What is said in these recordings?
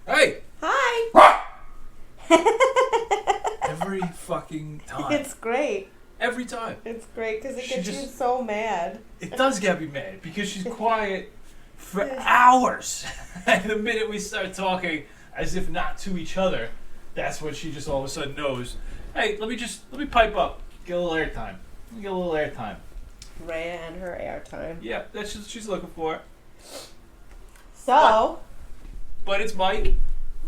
Hey! Hi! Every fucking time. It's great. Every time. It's great because it She gets you just- so mad. It does get me mad because she's quiet for hours. And the minute we start talking as if not to each other, that's when she just all of a sudden knows, hey, let me pipe up. Get a little airtime. Get a little airtime. Rhea and her airtime. Yeah, that's just what she's looking for. So, But it's Mike.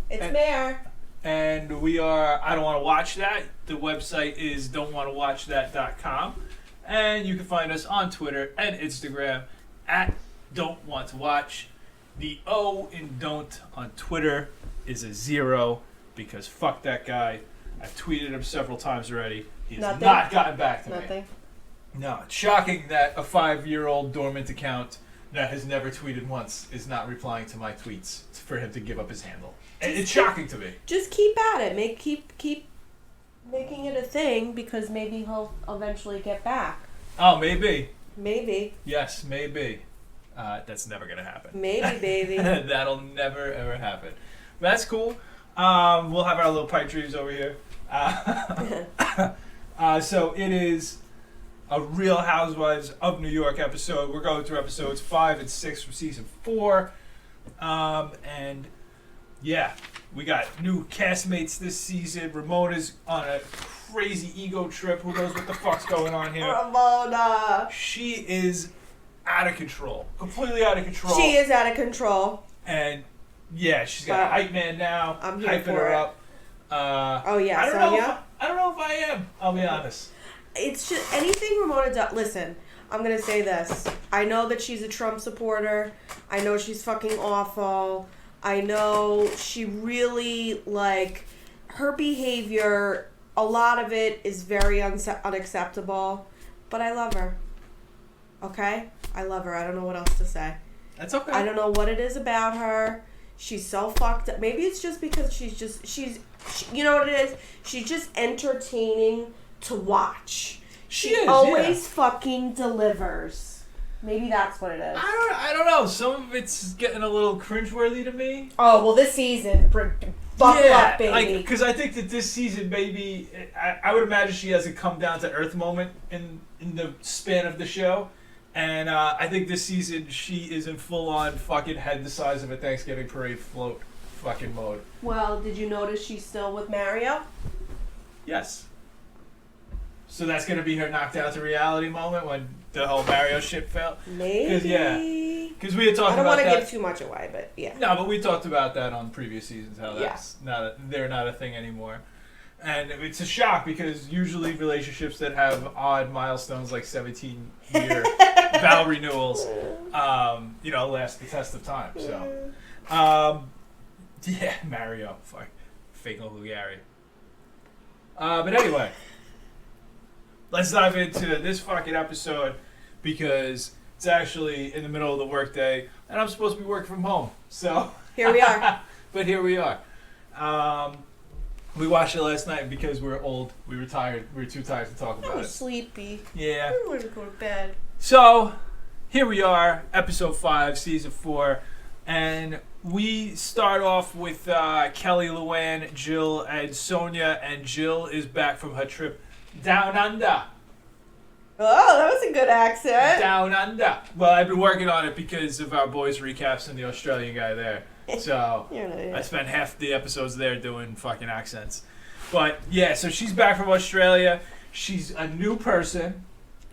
it's and- Mare. And we are I Don't Want to Watch That. The website is don'twanttowatchthat.com. And you can find us on Twitter and Instagram at Don't Want to Watch. The O in Don't on Twitter is a 0 because fuck that guy. I've tweeted him several times already. He has Nothing? not gotten back to me. Nothing. No, it's shocking that a 5-year-old dormant account that has never tweeted once is not replying to my tweets for him to give up his handle. It's shocking to me. Just keep at it. Keep making it a thing because maybe he'll eventually get back. Oh, maybe. Maybe. Yes, maybe. That's never going to happen. Maybe, baby. That'll never, ever happen. But that's cool. We'll have our little pipe dreams over here. So it is a Real Housewives of New York episode. We're going through episodes 5 and 6 from season 4. And yeah, we got new castmates this season. Ramona's on a crazy ego trip. Who knows what the fuck's going on here? Ramona. She is out of control. Completely out of control. She is out of control. And yeah, she's got a hype man now. I'm here hyping for her it. up. Oh yeah, I don't Sonia? I don't know if I am. I'll be honest. It's just anything Ramona does. Listen, I'm gonna say this. I know that she's a Trump supporter. I know she's fucking awful. I know she really, like, her behavior, a lot of it is very unacceptable. But I love her. Okay? I love her. I don't know what else to say. That's okay. I don't know what it is about her. She's so fucked up. Maybe it's just because she's you know what it is? She's just entertaining to watch. She is, always fucking delivers. Maybe that's what it is. I don't know. Some of it's getting a little cringeworthy to me. Oh, well, this season, buckle up, baby. Like, because I think that this season, maybe, I would imagine she has a come down to earth moment in the span of the show. And I think this season she is in full on fucking head the size of a Thanksgiving parade float fucking mode. Well, did you notice she's still with Mario? Yes. So that's going to be her knockdown to reality moment when the whole Mario shit fell? Maybe. Because we had talked I don't about want to that. give too much away, but yeah. No, but we talked about that on previous seasons, how that's they're not a thing anymore. And it's a shock because usually relationships that have odd milestones like 17-year vow renewals, last the test of time. So, yeah, Mario, fuck, fake old Gary. But anyway, let's dive into this fucking episode because it's actually in the middle of the workday and I'm supposed to be working from home. So Here we are. But here we are. We watched it last night because we're old. We were tired. We were too tired to talk I about was it. sleepy. Yeah. I wanted to go to bed. So, here we are, episode 5, season 4. And we start off with Kelly, Luann, Jill, and Sonia. And Jill is back from her trip down under. Oh, that was a good accent. Down under. Well, I've been working on it because of our boys' recaps and the Australian guy there. So, You're an idiot. I spent half the episodes there doing fucking accents. But, yeah, so she's back from Australia. She's a new person.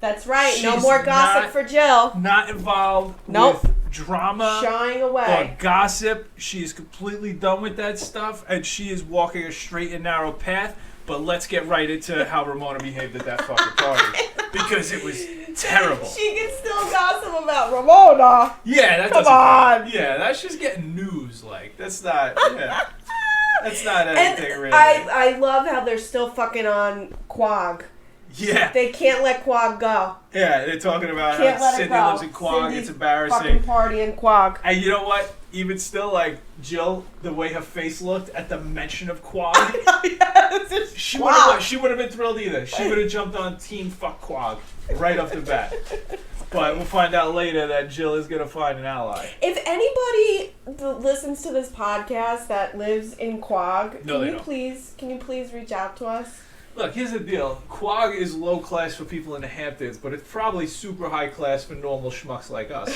That's right. No She's more gossip not- for Jill. Not involved Nope. with drama Shying or away. gossip. She is completely done with that stuff, and she is walking a straight and narrow path. But let's get right into how Ramona behaved at that fucking party. Because it was terrible. She can still gossip about Ramona. Yeah, that Come doesn't on. Yeah, that's just getting news. Like, that's not, yeah. That's not And anything really. I love how they're still fucking on Quag. Yeah. They can't let Quag go. Yeah, they're talking about Can't how let it Cindy go. lives in Quag. Cindy's It's embarrassing. Fucking party in Quag. And you know what? Even still, like, Jill, the way her face looked at the mention of Quag, she would have been thrilled either. She would have jumped on Team Fuck Quag right off the bat. But we'll find out later that Jill is going to find an ally. If anybody listens to this podcast that lives in Quag, can you please reach out to us? Look, here's the deal. Quag is low class for people in the Hamptons, but it's probably super high class for normal schmucks like us.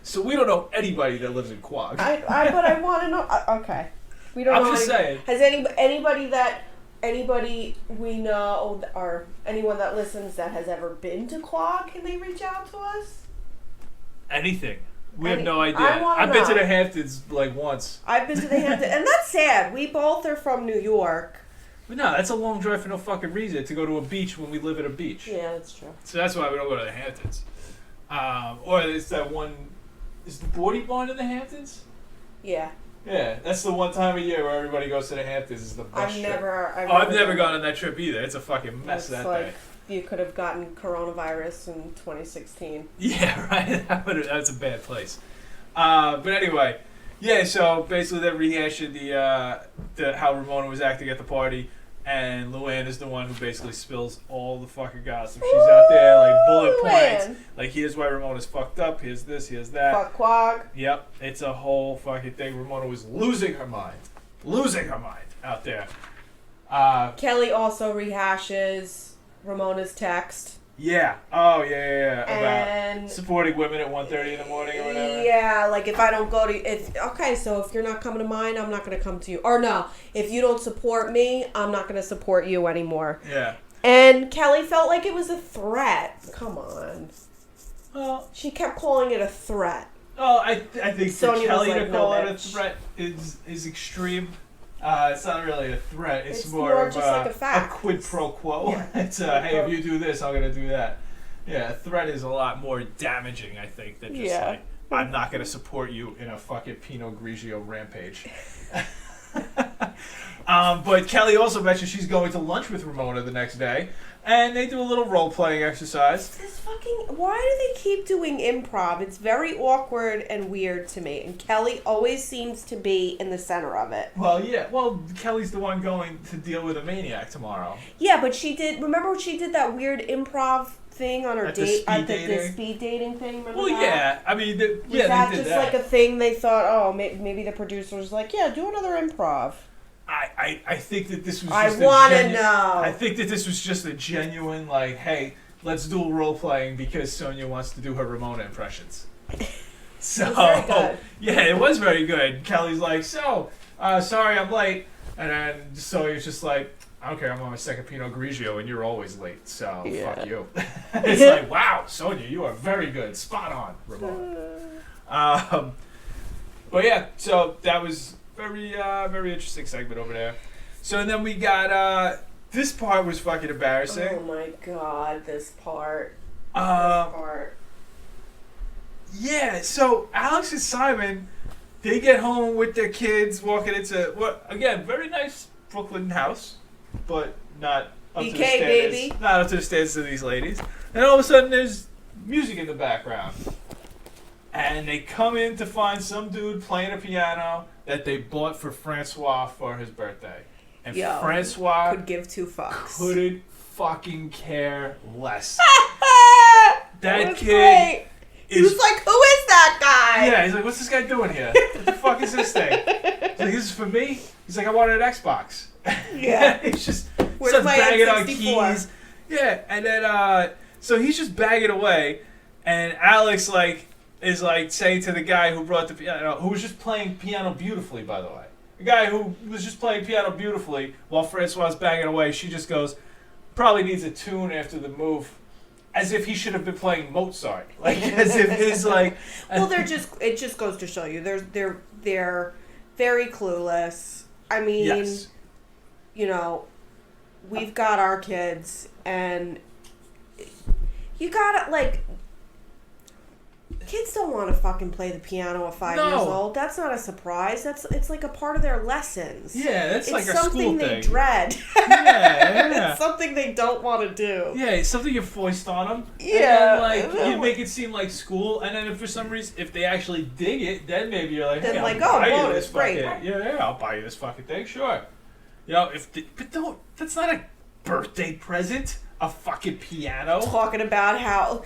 So we don't know anybody that lives in Quag. But I want to know. Okay. We don't know. I'm just saying. Has anybody we know or anyone that listens that has ever been to Quag, can they reach out to us? Anything. We have no idea. I've been to the Hamptons like once. I've been to the Hamptons, and that's sad. We both are from New York. But no, that's a long drive for no fucking reason to go to a beach when we live at a beach. Yeah, that's true. So that's why we don't go to the Hamptons. Or it's that one. Is the Bordy Barn in the Hamptons? Yeah. Yeah, that's the one time a year where everybody goes to the Hamptons. Is the bus trip. I've never gone on that trip either. It's a fucking mess that day. You could have gotten coronavirus in 2016. Yeah, right. That's a bad place. But anyway, yeah. So basically, they're rehashing the how Ramona was acting at the party, and Luann is the one who basically spills all the fucking gossip. She's out there like bullet points. Like, here's why Ramona's fucked up. Here's this. Here's that. Fuck Quag. Yep, it's a whole fucking thing. Ramona was losing her mind out there. Kelly also rehashes Ramona's text. Yeah. Oh, yeah. And about supporting women at 1:30 in the morning or whatever. Yeah, like if I don't go to... so if you're not coming to mine, I'm not going to come to you. Or no, if you don't support me, I'm not going to support you anymore. Yeah. And Kelly felt like it was a threat. Come on. Well... She kept calling it a threat. Oh, I think for Kelly to call it a threat is extreme. It's not really a threat. It's more of just like a fact. A quid pro quo. Yeah. It's hey, if you do this, I'm going to do that. Yeah, a threat is a lot more damaging, I think, than just like, I'm not going to support you in a fucking Pinot Grigio rampage. But Kelly also mentioned she's going to lunch with Ramona the next day, and they do a little role-playing exercise. Why do they keep doing improv? It's very awkward and weird to me, and Kelly always seems to be in the center of it. Well, yeah. Well, Kelly's the one going to deal with a maniac tomorrow. Yeah, but remember she did that weird improv thing on her date at the speed dating thing. Remember well, that? yeah. I mean, they did just that. Like a thing they thought? Oh, maybe the producers like, yeah, do another improv. I think that this was. I want to know. I think that this was just a genuine like, hey, let's do role playing because Sonia wants to do her Ramona impressions. So it was very good. Yeah, it was very good. Kelly's like, sorry I'm late, and then Sonia's just like, I don't care, I'm on my second Pinot Grigio and you're always late, so fuck you. It's like, wow, Sonia, you are very good, spot on, Ramona. But yeah, so that was very interesting segment over there. So and then we got this part was fucking embarrassing. Oh my god, this part. Yeah, so Alex and Simon, they get home with their kids, walking into again, very nice Brooklyn house, but not up to the standards. Baby. Not up to the standards of these ladies. And all of a sudden, there's music in the background, and they come in to find some dude playing a piano that they bought for Francois for his birthday. And Francois could give two fucks. Couldn't fucking care less. That kid great. He was like, who is that guy? Yeah, he's like, what's this guy doing here? What the fuck is this thing? He's like, this is for me? He's like, I wanted an Xbox. Yeah. He's just starts bagging on keys. Yeah, and then, so he's just bagging away, and Alex, is saying to the guy who brought the piano, who was just playing piano beautifully, by the way. The guy who was just playing piano beautifully while Francois was banging away, she just goes, probably needs a tune after the move. As if he should have been playing Mozart. As if his, Well, it just goes to show you, they're very clueless. I mean, yes. We've got our kids, and you gotta, kids don't want to fucking play the piano at 5 years old. That's not a surprise. It's like a part of their lessons. Yeah, that's like a school thing. It's something they dread. Yeah. It's something they don't want to do. Yeah, it's something you foist on them. Yeah. And then, you make it seem like school, and then if for some reason, if they actually dig it, then maybe you're like, hey, I'll buy you this fucking... Yeah, I'll buy you this fucking thing, sure. But that's not a birthday present. A fucking piano. Talking about how...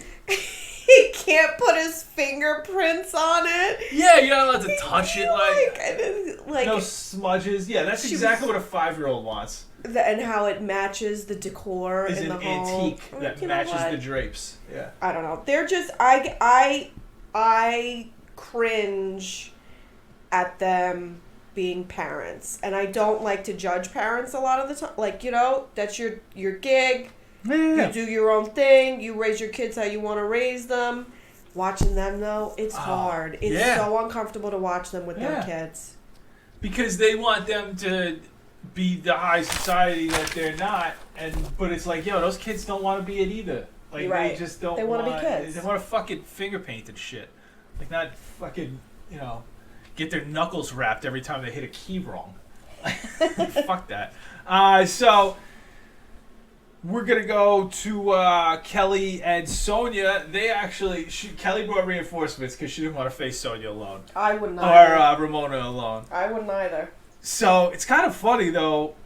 he can't put his fingerprints on it. Yeah, you're not allowed to touch it. Like no smudges. Yeah, that's exactly what a 5-year-old wants. And how it matches the decor is in the an home. antique that matches the drapes. Yeah. I don't know. They're just I cringe at them being parents, and I don't like to judge parents a lot of the time. Like, you know, that's your gig. Yeah. You do your own thing. You raise your kids how you want to raise them. Watching them though, it's hard. It's so uncomfortable to watch them with their kids. Because they want them to be the high society that they're not, but it's like, yo, those kids don't want to be it either. Like, they just don't. They want to be kids. They want to fucking finger paint and shit. Like, not fucking, you know, get their knuckles wrapped every time they hit a key wrong. Fuck that. So we're gonna go to Kelly and Sonia. They actually, Kelly brought reinforcements because she didn't want to face Sonia alone. I wouldn't either. Or Ramona alone. I wouldn't either. So it's kind of funny though,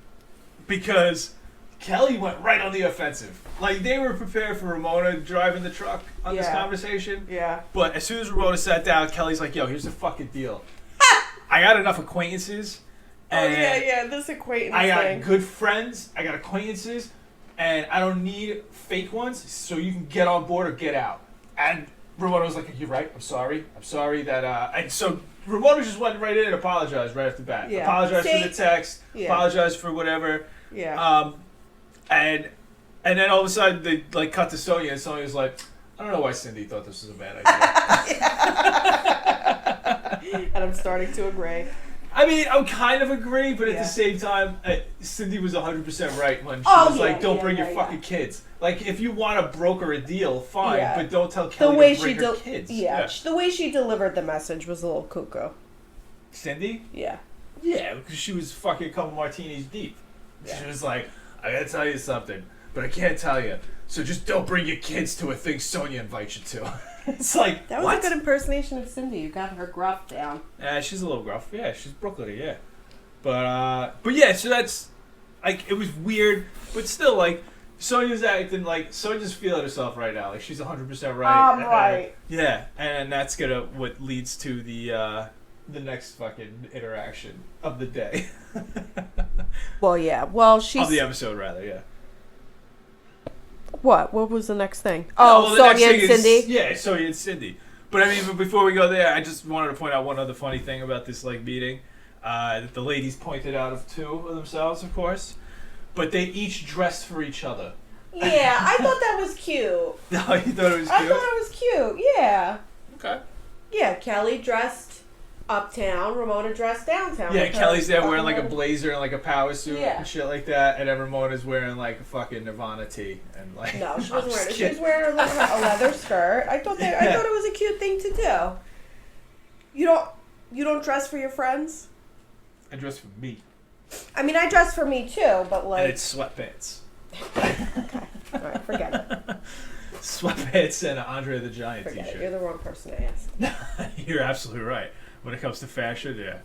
because Kelly went right on the offensive. Like, they were prepared for Ramona driving the truck on this conversation. Yeah. But as soon as Ramona sat down, Kelly's like, yo, here's the fucking deal. I got enough acquaintances. And this acquaintance I got good friends. I got acquaintances. And I don't need fake ones, so you can get on board or get out. And Ramona was like, you're right. I'm sorry that... And so Ramona just went right in and apologized right off the bat. Yeah. Apologized for the text. Yeah. Apologized for whatever. Yeah. And then all of a sudden they like cut to Sonia, and Sonia's like, I don't know why Cindy thought this was a bad idea. And I'm starting to agree. I mean, I'm kind of agree, but at the same time, Cindy was 100% right when she was like, don't bring your fucking kids. Like, if you want to broker a deal, fine, but don't tell Kelly to bring her kids. Yeah, the way she delivered the message was a little cuckoo. Cindy? Yeah. Yeah, because she was fucking a couple martinis deep. Yeah. She was like, I gotta tell you something, but I can't tell you. So just don't bring your kids to a thing Sonia invites you to. It's like, that was a good impersonation of Cindy. You got her gruff down. Yeah, she's a little gruff. Yeah, she's Brooklyn. Yeah, but yeah. So that's like, it was weird, but still, like, Sonia's acting like Sonia's feeling herself right now. Like, she's 100% right. Right. Yeah, and that's what leads to the next fucking interaction of the day. Well, yeah. Well, she's of the episode, rather. Yeah. What was the next thing? Oh, Sonia and Cindy? Yeah, Sonia and Cindy. But I mean, before we go there, I just wanted to point out one other funny thing about this like meeting that the ladies pointed out of two of themselves, of course. But they each dressed for each other. Yeah, I thought that was cute. No, you thought it was cute? I thought it was cute, yeah. Okay. Yeah, Kelly dressed uptown, Ramona dressed downtown. Yeah, Kelly's there wearing like a blazer and like a power suit and shit like that, and then Ramona's wearing like a fucking Nirvana tee and like. No, she wasn't wearing it. She was wearing a leather skirt. I thought it was a cute thing to do. You don't dress for your friends? I dress for me. I mean, I dress for me too, but like. And it's sweatpants. Okay. All right, forget it. Sweatpants and an Andre the Giant t-shirt. You're the wrong person to ask. You're absolutely right. When it comes to fashion, yeah.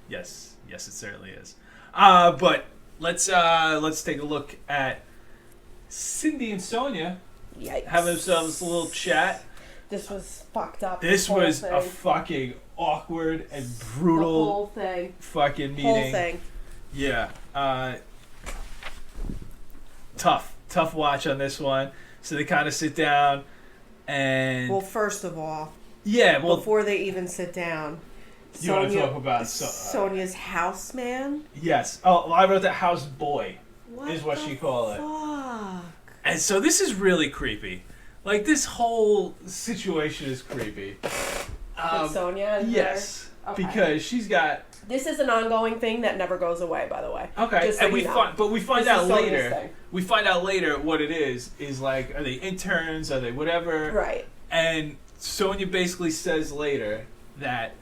Yes, it certainly is. But let's take a look at Cindy and Sonia. Yikes. Having themselves a little chat. This was fucked up. This was a fucking awkward and brutal the whole thing. Fucking meeting. Whole thing. Yeah. Tough watch on this one. So they kind of sit down and... Well, first of all... Yeah, well... Before they even sit down... You want to talk about Sonia's house man? Yes. Oh, I wrote that house boy. Is what she called it. And so this is really creepy. Like, this whole situation is creepy. With Sonia and yes. Her? Okay. Because she's got... This is an ongoing thing that never goes away, by the way. Okay. So and we find out later. We find out later what it is like, are they interns? Are they whatever? Right. And Sonia basically says later that,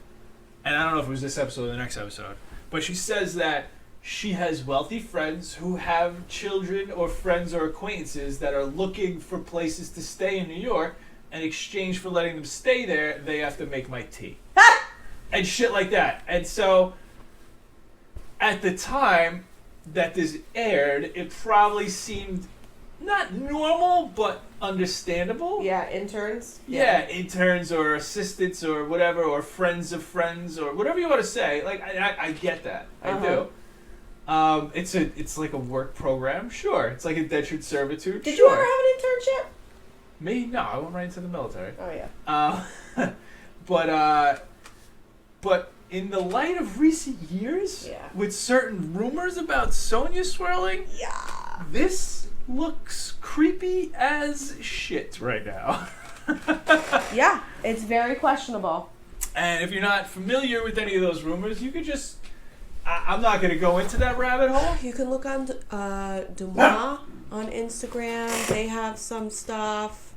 and I don't know if it was this episode or the next episode, but she says that she has wealthy friends who have children or friends or acquaintances that are looking for places to stay in New York, and in exchange for letting them stay there, they have to make my tea. And shit like that. And so, at the time that this aired, it probably seemed not normal, but understandable. Yeah, interns. Yeah, interns or assistants or whatever, or friends of friends or whatever you want to say. Like, I get that. I do. It's like a work program. Sure. It's like indentured servitude. Did you ever have an internship? Me? No, I went right into the military. Oh, yeah. But in the light of recent years, with certain rumors about Sonya swirling, this looks creepy as shit right now. Yeah, it's very questionable. And if you're not familiar with any of those rumors, you could just... I'm not going to go into that rabbit hole. You can look on Dumas on Instagram. They have some stuff.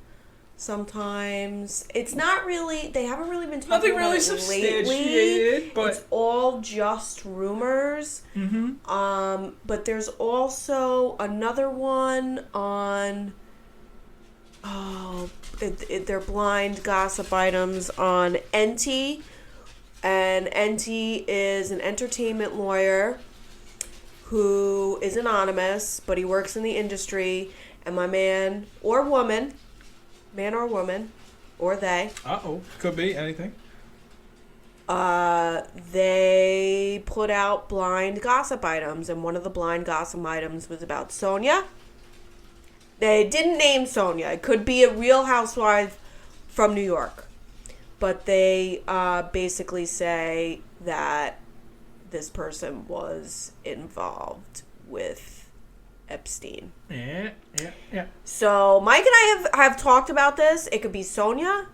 Sometimes it's not really. They haven't really been talking Nothing about really it substantiated, lately. but it's all just rumors. Mm-hmm. But there's also another one on. They're blind gossip items on NT, and NT is an entertainment lawyer who is anonymous, but he works in the industry. And my man or woman. Man or woman, or they. Could be anything. They put out blind gossip items, and one of the blind gossip items was about Sonya. They didn't name Sonya. It could be a real housewife from New York. But they basically say that this person was involved with Epstein. Yeah. So Mike and I have talked about this. It could be Sonya.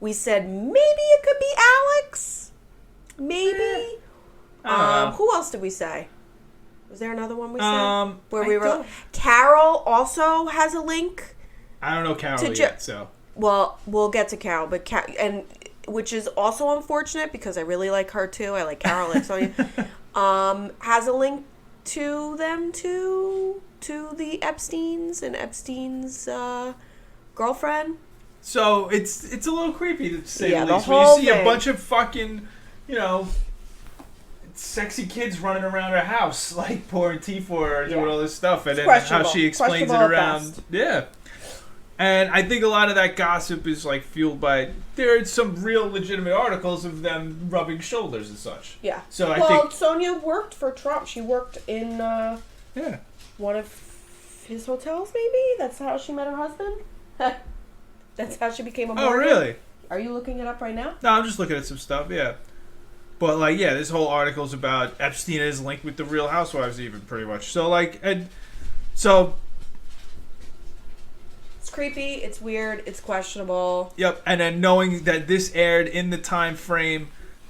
We said maybe it could be Alex. Maybe. Who else did we say? Was there another one we said? Where we were. Carol also has a link. I don't know Carol yet, so. Well, we'll get to Carol, but and which is also unfortunate because I really like her too. I like Carol, like Sonya. Has a link to them too, to the Epsteins and Epstein's girlfriend. So it's a little creepy to say the least. When you see thing. a bunch of fucking, sexy kids running around her house, like pouring tea for her, doing all this stuff, and then how she explains it around. Yeah. And I think a lot of that gossip is like fueled by there are some real legitimate articles of them rubbing shoulders and such. Yeah. So I think Sonya worked for Trump. She worked in one of his hotels. Maybe that's how she met her husband. That's how she became a Mormon. Oh, really? Are you looking it up right now? No, I'm just looking at some stuff. Yeah. But this whole article's about Epstein is linked with the Real Housewives, even pretty much. So creepy, it's weird, it's questionable. Yep, and then knowing that this aired in the time frame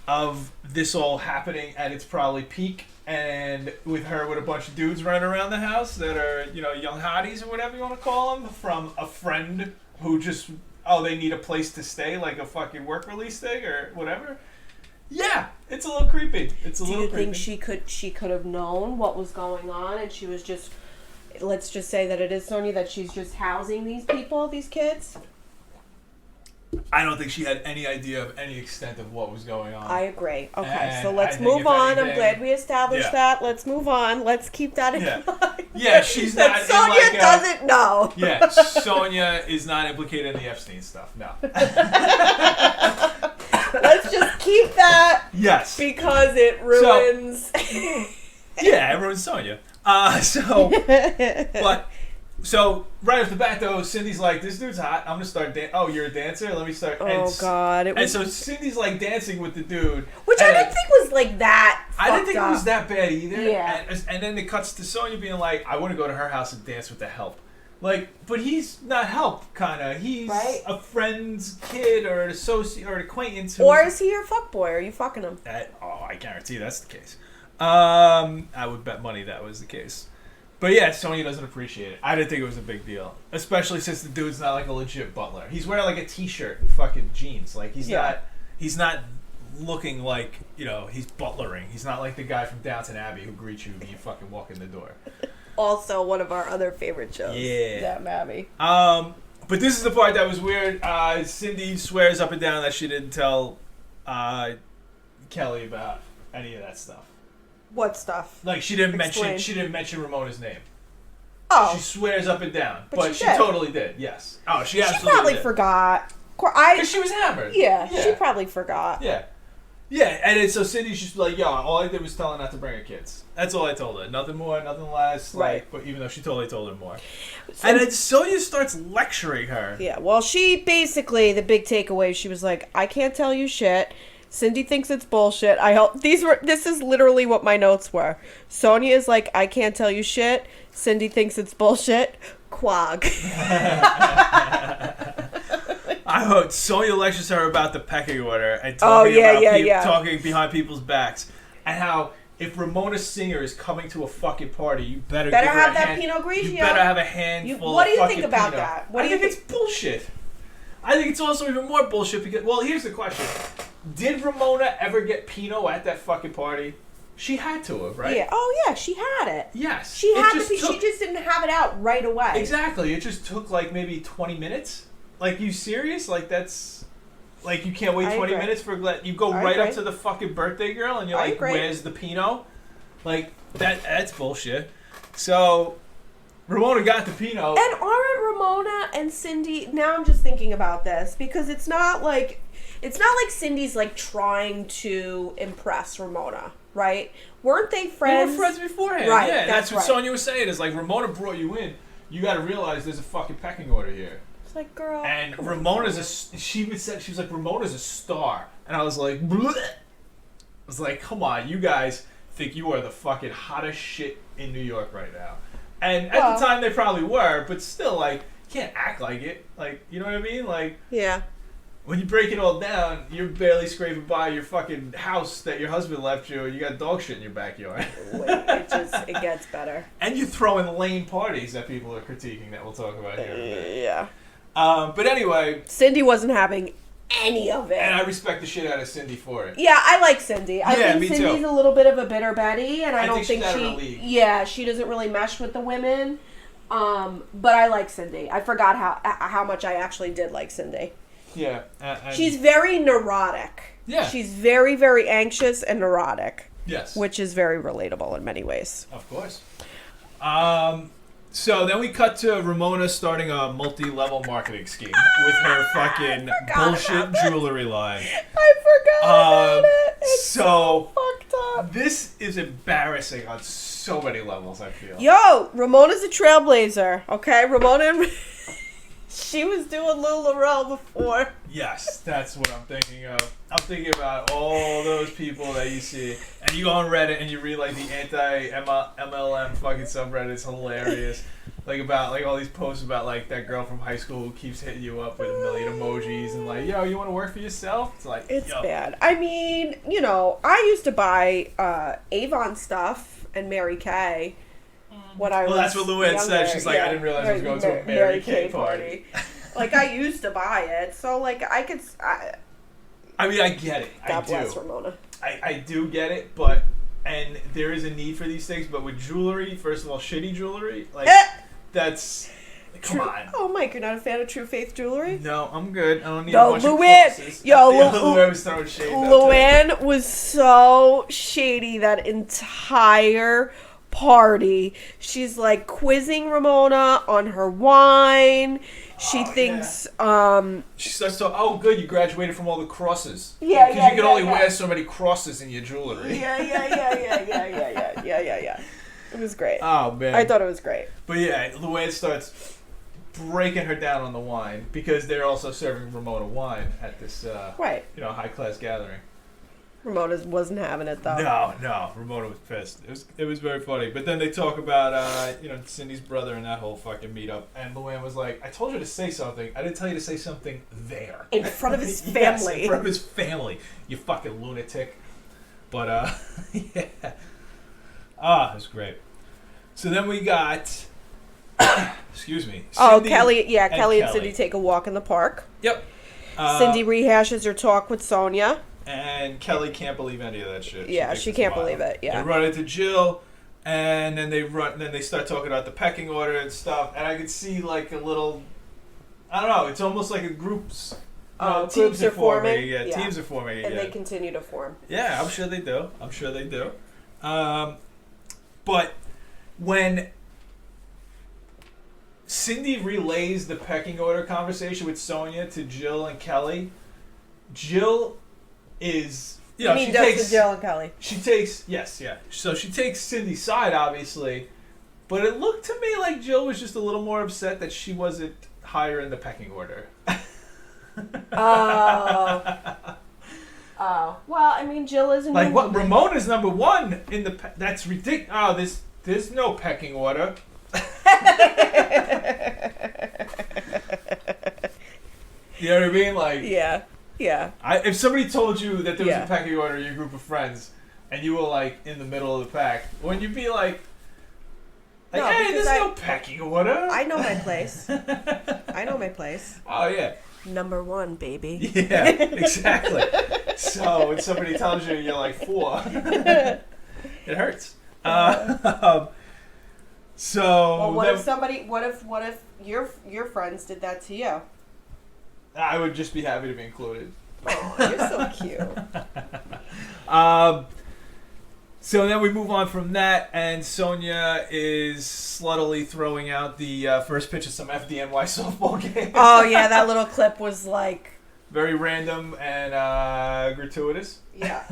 of this all happening at its probably peak, and with her with a bunch of dudes running around the house that are, young hotties or whatever you want to call them, from a friend who just, they need a place to stay, like a fucking work release thing or whatever. Yeah, it's a little creepy. Do you think she could have known what was going on and she was just... Let's just say that it is Sonya, that she's just housing these people, these kids? I don't think she had any idea of any extent of what was going on. I agree. Okay, and so let's move on. I'm glad we established that. Let's move on. Let's keep that in mind. Yeah, she's not... Sonya doesn't know. Yeah, Sonya is not implicated in the Epstein stuff. No. Let's just keep that. Yes. Because it ruins... it ruins Sonya. So right off the bat though, Cindy's like, this dude's hot. I'm gonna start you're a dancer? Let me start. God. And so Cindy's like dancing with the dude. Which I didn't think was like that. I didn't think it was that bad either. Yeah. And then it cuts to Sonya being like, I want to go to her house and dance with the help. But he's not help, kinda. He's a friend's kid or an associate or an acquaintance. Or is he your fuckboy? Are you fucking him? I guarantee that's the case. I would bet money that was the case. But yeah, Sonya doesn't appreciate it. I didn't think it was a big deal. Especially since the dude's not like a legit butler. He's wearing like a t-shirt and fucking jeans. Like he's not looking like, he's butlering. He's not like the guy from Downton Abbey who greets you when you fucking walk in the door. Also one of our other favorite shows. Yeah. Downton Abbey. But this is the part that was weird. Cindy swears up and down that she didn't tell Kelly about any of that stuff. What stuff? Like she didn't mention Ramona's name. Oh. She swears up and down. But she did. totally did, yes. Oh, she absolutely did. She probably forgot. Because she was hammered. Yeah, she probably forgot. Yeah. Yeah, and so Cindy's just like, yo, all I did was tell her not to bring her kids. That's all I told her. Nothing more, nothing less. Right. Like, but even though she totally told her more. And then Sonia starts lecturing her. Yeah, well, she basically, the big takeaway, she was like, I can't tell you shit. Cindy thinks it's bullshit. This is literally what my notes were. Sonia is like, I can't tell you shit. Cindy thinks it's bullshit. Quag. I heard Sonia lectures her about the pecking order and talking behind people's backs, and how if Ramona Singer is coming to a fucking party, you better give her have that Pinot Grigio. You better have a handful. What do of you think about Pinot. that? I think it's bullshit. I think it's also even more bullshit because, well, here's the question: did Ramona ever get Pinot at that fucking party? She had to have, right? Yeah. Oh yeah, she had it. Yes. She had to. She just didn't have it out right away. Exactly. It just took like maybe 20 minutes. Like, you serious? Like, that's... Like, you can't wait 20 minutes for... You go right up to the fucking birthday girl and you're like, where's the Pinot? Like, that's bullshit. So, Ramona got the Pinot. And aren't Ramona and Cindy... Now I'm just thinking about this. Because it's not like Cindy's, like, trying to impress Ramona, right? Weren't they friends? They were friends beforehand. Right, Yeah, that's what right. Sonia was saying. Is like, Ramona brought you in. You got to realize there's a fucking pecking order here. Like, girl. And Ramona's she was like, Ramona's a star. And I was like, bleh. I was like, come on, you guys think you are the fucking hottest shit in New York right now. And at the time they probably were, but still, like, you can't act like it. Like, you know what I mean? Like, yeah. When you break it all down, you're barely scraping by your fucking house that your husband left you, and you got dog shit in your backyard. It gets better. And you throw in lame parties that people are critiquing that we'll talk about here. Yeah. But anyway, Cindy wasn't having any of it, and I respect the shit out of Cindy for it. Yeah, I like Cindy. I think me Cindy's too. a little bit of a bitter Betty, and I don't think she's out of her league. Yeah, she doesn't really mesh with the women. But I like Cindy. I forgot how much I actually did like Cindy. Yeah, she's very neurotic. Yeah, she's very, very anxious and neurotic. Yes, which is very relatable in many ways. Of course. So then we cut to Ramona starting a multi-level marketing scheme with her fucking bullshit jewelry line. I forgot about it. It's so fucked up. This is embarrassing on so many levels, I feel. Yo, Ramona's a trailblazer, okay? Ramona, she was doing Lil Laurel before. Yes, that's what I'm thinking of. I'm thinking about all those people that you see, and you go on Reddit and you read like the anti-MLM fucking subreddit. It's hilarious. Like about like all these posts about like that girl from high school who keeps hitting you up with a million emojis and like, yo, you want to work for yourself? It's like, it's bad. I mean, you know, I used to buy Avon stuff and Mary Kay when I was Well, that's what Luann said. She's like, I didn't realize I was going to a Mary Kay party. Like, I used to buy it, so like I could. I mean, I get it. God bless Ramona. I do get it, but and there is a need for these things. But with jewelry, first of all, shitty jewelry, like that's. Come on. Oh, Mike, you're not a fan of True Faith jewelry? No, I'm good. I don't need a bunch of crosses. Luann was throwing shade. Luann was so shady that entire party. She's like quizzing Ramona on her wine. She thinks she starts to, oh good, you graduated from all the crosses. Yeah, because you can only wear so many crosses in your jewelry. Yeah. It was great. Oh man, I thought it was great. But yeah, Luann starts breaking her down on the wine because they're also serving Ramona wine at this high class gathering. Ramona wasn't having it though. No, Ramona was pissed. It was very funny. But then they talk about Cindy's brother and that whole fucking meetup, and Luann was like, "I told you to say something. I didn't tell you to say something there in front of his family. Yes, in front of his family. You fucking lunatic." But yeah, it was great. So then we got, excuse me. Cindy Kelly and Cindy take a walk in the park. Yep. Cindy rehashes her talk with Sonia. And Kelly can't believe any of that shit. Yeah, she can't believe it. Yeah. They run into Jill, and then they start talking about the pecking order and stuff. And I could see like a little, I don't know. It's almost like a groups. Teams are forming. Yeah, teams are forming. And they continue to form. Yeah, I'm sure they do. But when Cindy relays the pecking order conversation with Sonia to Jill and Kelly. Jill is, you know, she takes Jill and Kelly. She takes, yes, yeah. So she takes Cindy's side, obviously, but it looked to me like Jill was just a little more upset that she wasn't higher in the pecking order. Oh, well, I mean, Jill isn't like what? Ramona's number one in the. That's ridiculous. Oh, there's no pecking order. You know what I mean? Like, yeah. If somebody told you that there was a pecking order in your group of friends, and you were like in the middle of the pack, wouldn't you be like, no, hey, there's no pecking order. I know my place. Oh yeah. Number 1, baby. Yeah, exactly. So when somebody tells you you're like 4, it hurts. So. Well, what if your friends did that to you? I would just be happy to be included. Oh, you're so cute. So then we move on from that, and Sonia is sluttily throwing out the first pitch of some FDNY softball game. Oh, yeah, that little clip was like... very random and gratuitous. Yeah.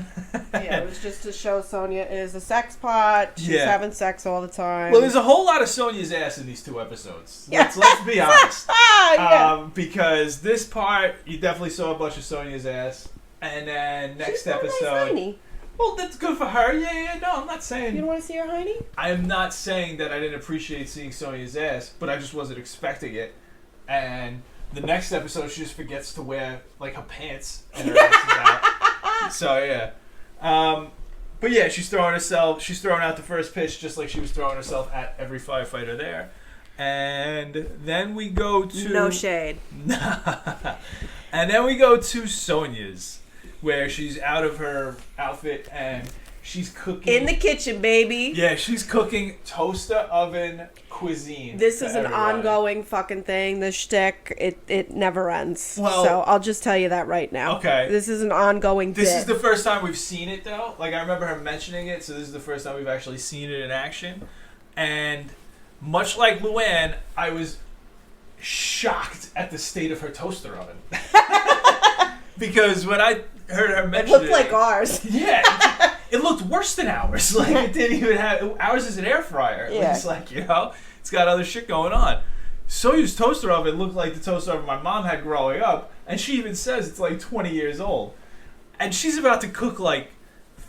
Yeah, it was just to show Sonia is a sex pot. She's having sex all the time. Well, there's a whole lot of Sonia's ass in these 2 episodes. Yeah. Let's be honest. Yeah. Because this part, you definitely saw a bunch of Sonia's ass. And then next episode... Nice. Well, that's good for her. Yeah, no, I'm not saying... You don't want to see her hiney? I am not saying that I didn't appreciate seeing Sonia's ass, but I just wasn't expecting it. And the next episode, she just forgets to wear, like, her pants, and her ass is out. So, yeah. But, yeah, she's throwing out the first pitch just like she was throwing herself at every firefighter there. And then we go to... No shade. And then we go to Sonia's, where she's out of her outfit and she's cooking in the kitchen, baby. Yeah, she's cooking toaster oven cuisine. This is an ongoing fucking thing. The shtick, it never ends. Well, so I'll just tell you that right now. Okay. This is an ongoing This bit. is the first time we've seen it though. Like I remember her mentioning it, so this is the first time we've actually seen it in action. And much like Luann, I was shocked at the state of her toaster oven. Because when I heard her mention it looked like ours. Yeah, it looked worse than ours. Like it didn't even have ours is an air fryer. Yeah. It's like, you know, it's got other shit going on. Soyuz toaster oven looked like the toaster oven my mom had growing up, and she even says it's like 20 years old. And she's about to cook like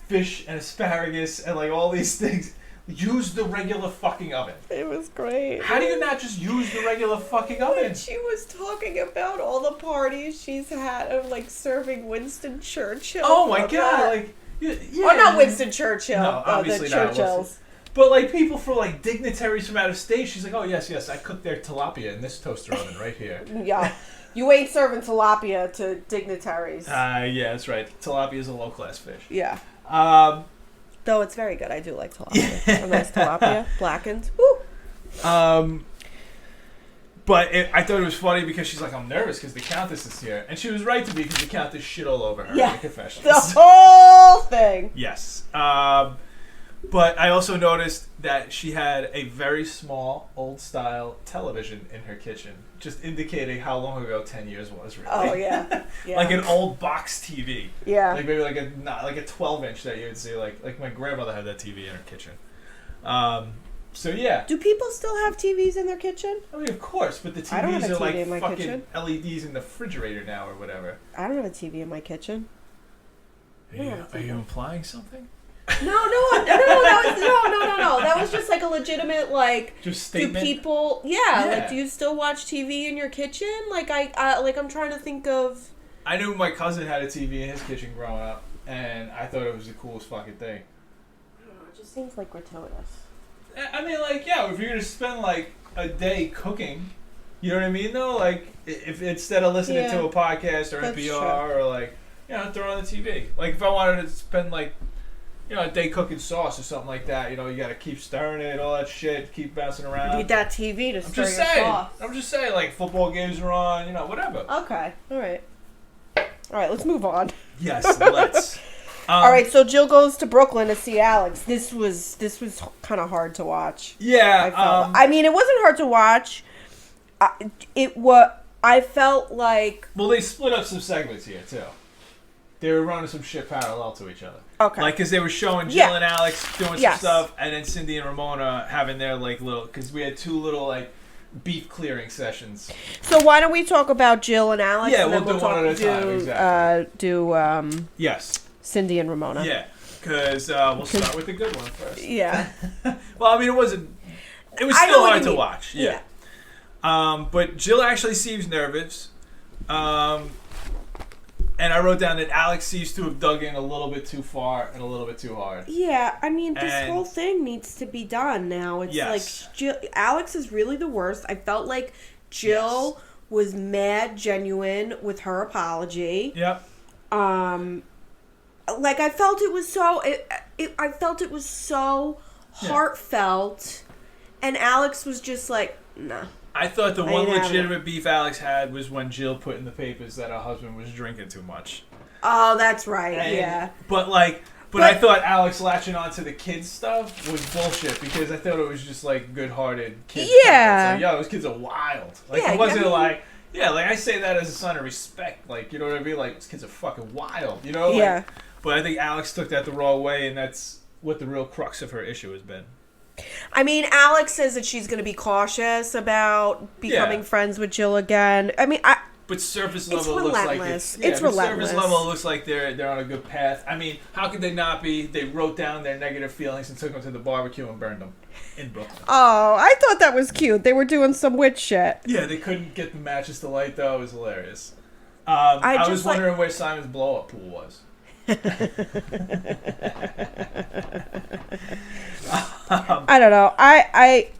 fish and asparagus and like all these things. Use the regular fucking oven. It was great. How do you not just use the regular fucking oven? She was talking about all the parties she's had of like serving Winston Churchill. Oh my god! Like, yeah. Oh, not Winston Churchill. No, obviously the not. Churchills. But like people for like dignitaries from out of state, she's like, oh yes, I cooked their tilapia in this toaster oven right here. Yeah, you ain't serving tilapia to dignitaries. Yeah, that's right. Tilapia is a low class fish. Yeah. Though it's very good. I do like tilapia. A nice tilapia, blackened. Woo! But I thought it was funny because she's like, I'm nervous because the Countess is here. And she was right to be because the Countess shit all over her in the confessions. The whole thing. Yes. But I also noticed that she had a very small, old-style television in her kitchen, just indicating how long ago 10 years was, really. Oh, yeah. Like an old box TV. Yeah. Like maybe like a 12-inch that you would see. Like my grandmother had that TV in her kitchen. So, yeah. Do people still have TVs in their kitchen? I mean, of course, but the TVs are like fucking kitchen. LEDs in the refrigerator now or whatever. I don't have a TV in my kitchen. Are you implying something? No. That was just like a legitimate just statement. Do people? Yeah. Like, do you still watch TV in your kitchen? Like I'm trying to think of. I knew my cousin had a TV in his kitchen growing up, and I thought it was the coolest fucking thing. I don't know, it just seems like gratuitous. I mean, like, yeah, if you're gonna spend like a day cooking, you know what I mean? Though, like, if instead of listening to a podcast or NPR or like, you know, throw on the TV. Like, if I wanted to spend like, you know, a day cooking sauce or something like that, you know, you gotta keep stirring it, all that shit, keep bouncing around. You need that TV to stir your sauce. I'm just saying, like, football games are on, you know, whatever. Okay, all right, let's move on. Yes, let's. All right, so Jill goes to Brooklyn to see Alex. This was kind of hard to watch. Yeah. I mean, it wasn't hard to watch. I felt like... Well, they split up some segments here, too. They were running some shit parallel to each other. Okay. Like, because they were showing Jill and Alex doing some stuff, and then Cindy and Ramona having their, like, little... Because we had two little, like, beef clearing sessions. So why don't we talk about Jill and Alex? Yeah, and then we'll do one at a time, exactly. Yes. Cindy and Ramona. Yeah, because we'll start with the good one first. Yeah. Well, I mean, it was still hard to watch. Yeah. But Jill actually seems nervous. And I wrote down that Alex seems to have dug in a little bit too far and a little bit too hard. Yeah, I mean, this whole thing needs to be done now. It's like, Alex is really the worst. I felt like Jill was mad genuine with her apology. Yep. Like, I felt it was so... I felt it was so heartfelt. And Alex was just like, nah. I thought the one legitimate beef Alex had was when Jill put in the papers that her husband was drinking too much. Oh, that's right. But I thought Alex latching onto the kids stuff was bullshit because I thought it was just like good-hearted kids. Yeah. Like, yo, those kids are wild. Like it wasn't like I say that as a sign of respect. Like, you know what I mean? Like, these kids are fucking wild. You know? Yeah. Like, but I think Alex took that the wrong way, and that's what the real crux of her issue has been. I mean, Alex says that she's going to be cautious about becoming friends with Jill again. I mean, but surface level it looks like it's relentless. Surface level it looks like they're on a good path. I mean, how could they not be? They wrote down their negative feelings and took them to the barbecue and burned them in Brooklyn. Oh, I thought that was cute. They were doing some witch shit. Yeah, they couldn't get the matches to light though. It was hilarious. I was wondering where Simon's blow up pool was. I don't know. I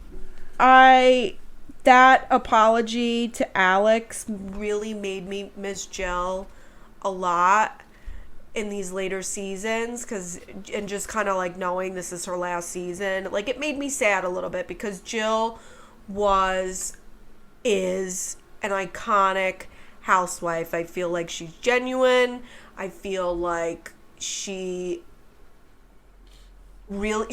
that apology to Alex really made me miss Jill a lot in these later seasons and just kind of like knowing this is her last season, like it made me sad a little bit because Jill is an iconic housewife. I feel like she's genuine. I feel like she really,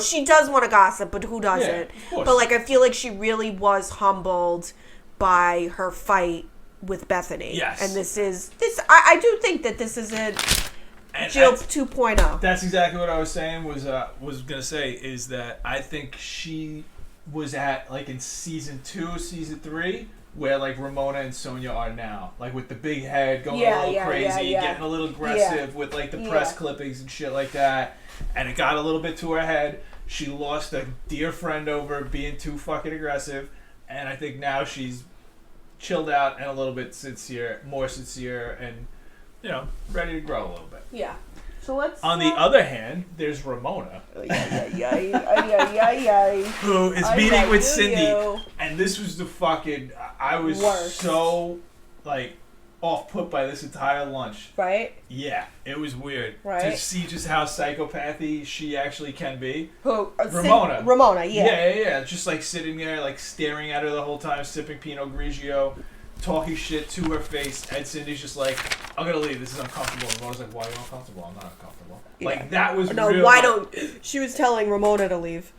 she does want to gossip, but who doesn't? Yeah, of course. But like, I feel like she really was humbled by her fight with Bethany. Yes. And I do think that this is a Jill 2.0. That's exactly what I was saying. Was gonna say is that I think she was at like in season 2, season 3. Where like Ramona and Sonia are now, like with the big head going a little crazy, getting a little aggressive with like the press clippings and shit like that, and it got a little bit to her head. She lost a dear friend over being too fucking aggressive, and I think now she's chilled out and a little bit more sincere, and ready to grow a little bit. Yeah. So let's. On the other hand, there's Ramona, who is meeting with Cindy, and this was the fucking. I was so like off put by this entire lunch. Right. Yeah, it was weird to see just how psychopathy she actually can be. Who? Ramona. Ramona. Yeah. Yeah. Just like sitting there, like staring at her the whole time, sipping Pinot Grigio. Talking shit to her face, and Cindy's just like, I'm gonna leave, this is uncomfortable. And Ramona's like, why are you uncomfortable? I'm not uncomfortable. Yeah. Like, that was she was telling Ramona to leave.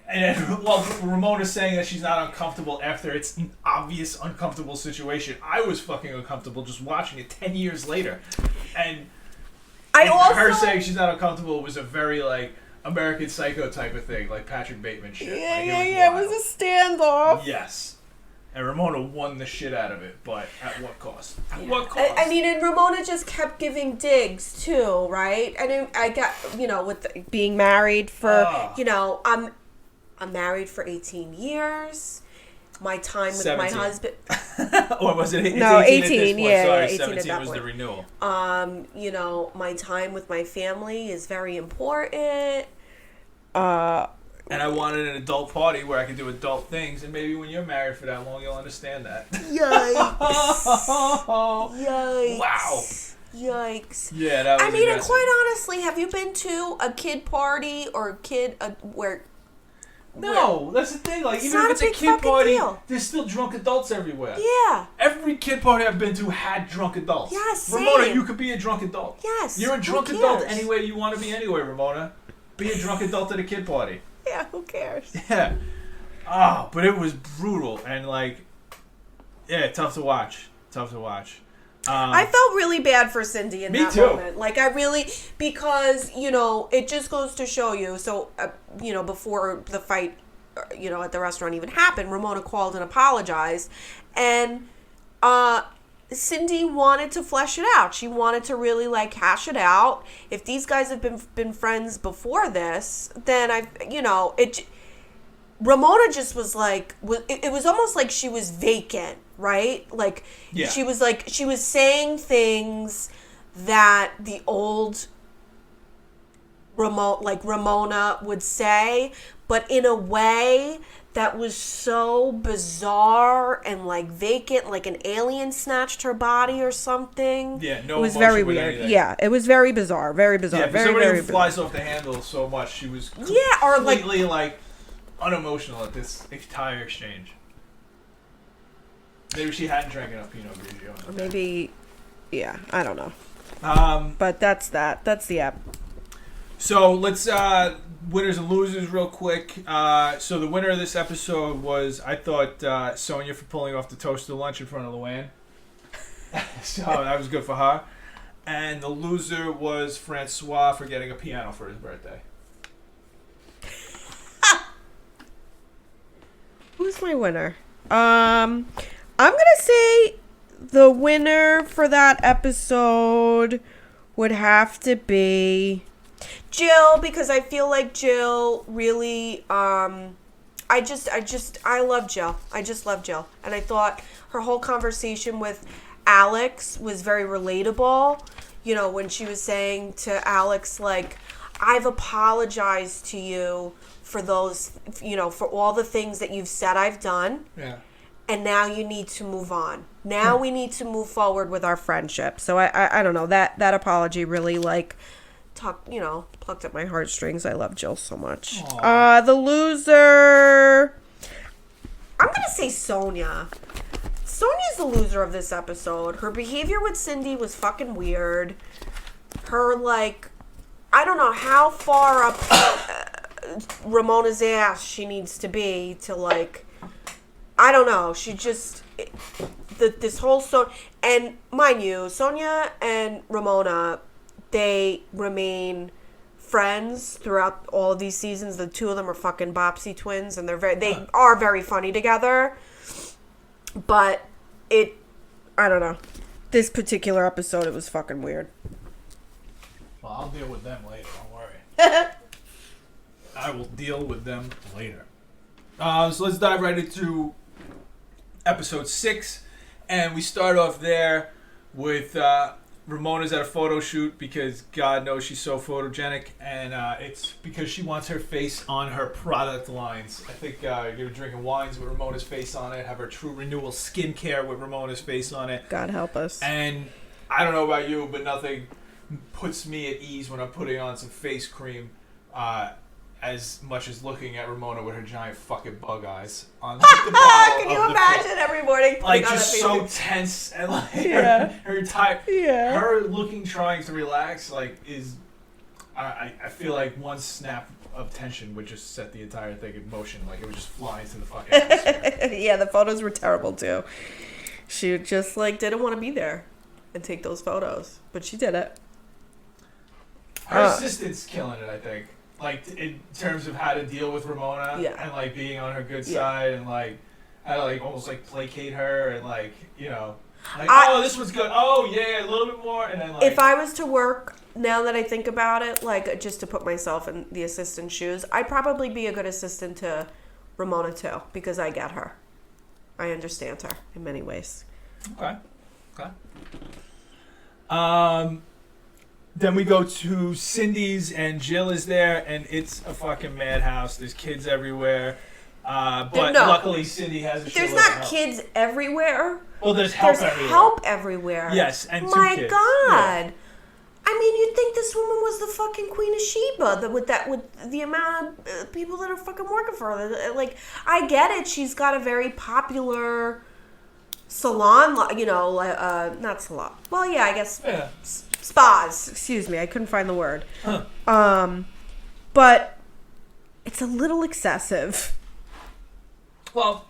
And then, Ramona's saying that she's not uncomfortable after it's an obvious uncomfortable situation. I was fucking uncomfortable just watching it 10 years later. And her saying she's not uncomfortable was a very, like, American Psycho type of thing, like Patrick Bateman shit. It was a standoff. Yes. And Ramona won the shit out of it, but at what cost? At what cost? I mean, and Ramona just kept giving digs too, right? And I got, with being married for, I'm married for 18 years. My time with 17. my husband. Or was it 18? No, 18. 18. Sorry, 18 17 was the renewal. My time with my family is very important. And I wanted an adult party where I could do adult things, and maybe when you're married for that long, you'll understand that. Yikes. Yikes. Wow. Yikes. Yeah, that was I mean, aggressive. quite honestly, have you been to a kid party or where... No, that's the thing. Like, even if it's a kid party, there's still drunk adults everywhere. Yeah. Every kid party I've been to had drunk adults. Yes, same. Ramona, you could be a drunk adult. Yes. You're a drunk adult anywhere you want to be anyway, Ramona. Be a drunk adult at a kid party. Yeah, who cares? Yeah. But it was brutal. And, like, Yeah, tough to watch. I felt really bad for Cindy in that moment. Like, I really, because, it just goes to show you. So, before the fight, at the restaurant even happened, Ramona called and apologized. And Cindy wanted to flesh it out. She wanted to really, hash it out. If these guys have been friends before this, then Ramona just was it was almost like she was vacant, right? She was saying things that the old Ramona would say, but in a way that was so bizarre and vacant, like an alien snatched her body or something. Yeah, no. It was very weird. Anything. Yeah, it was very bizarre. Very bizarre. Yeah, very, somebody very who flies off the handle so much, she was completely unemotional at this entire exchange. Maybe she hadn't drank enough Pinot Grigio. Or maybe, I don't know. But that's that. That's the app. So let's winners and losers real quick. So the winner of this episode was, I thought, Sonia for pulling off the toaster lunch in front of Luann. So that was good for her. And the loser was Francois for getting a piano for his birthday. Who's my winner? I'm gonna say the winner for that episode would have to be Jill, because I feel like Jill really, I love Jill. I just love Jill. And I thought her whole conversation with Alex was very relatable. When she was saying to Alex, I've apologized to you for those, for all the things that you've said I've done. Yeah. And now you need to move on. Now we need to move forward with our friendship. So I don't know, that apology really plucked at my heartstrings. I love Jill so much. The loser, I'm going to say Sonia. Sonia's the loser of this episode. Her behavior with Cindy was fucking weird. Her, I don't know how far up Ramona's ass she needs to be to, I don't know. She just, this whole and mind you, Sonia and Ramona, they remain friends throughout all of these seasons. The two of them are fucking Bopsy twins, and they are very funny together. But I don't know. This particular episode, it was fucking weird. Well, I'll deal with them later. Don't worry. I will deal with them later. So let's dive right into episode 6, and we start off there with Ramona's at a photo shoot because God knows she's so photogenic, and it's because she wants her face on her product lines. I think you're drinking wines with Ramona's face on it, have her True Renewal skincare with Ramona's face on it. God help us. And I don't know about you, but nothing puts me at ease when I'm putting on some face cream as much as looking at Ramona with her giant fucking bug eyes on the bottle. Can you imagine every morning? Just so tense and her type, her looking, trying to relax, is. I feel like one snap of tension would just set the entire thing in motion. It would just fly into the fucking atmosphere. Yeah, the photos were terrible too. She just didn't want to be there and take those photos, but she did it. Her assistant's killing it, I think. In terms of how to deal with Ramona and being on her good side and how to almost placate her and oh, this was good, oh yeah, a little bit more, and then if I was to work, now that I think about it, just to put myself in the assistant's shoes, I'd probably be a good assistant to Ramona too, because I get her. I understand her in many ways. Okay. Then we go to Cindy's, and Jill is there, and it's a fucking madhouse. There's kids everywhere. But luckily Cindy has a There's not kids everywhere. Well, there's help everywhere. Yes, and two My kids. God. Yeah. I mean, you'd think this woman was the fucking Queen of Sheba with the amount of people that are fucking working for her. I get it. She's got a very popular salon, not salon. Well, yeah, I guess. Yeah. Spas, excuse me, I couldn't find the word. But it's a little excessive. Well,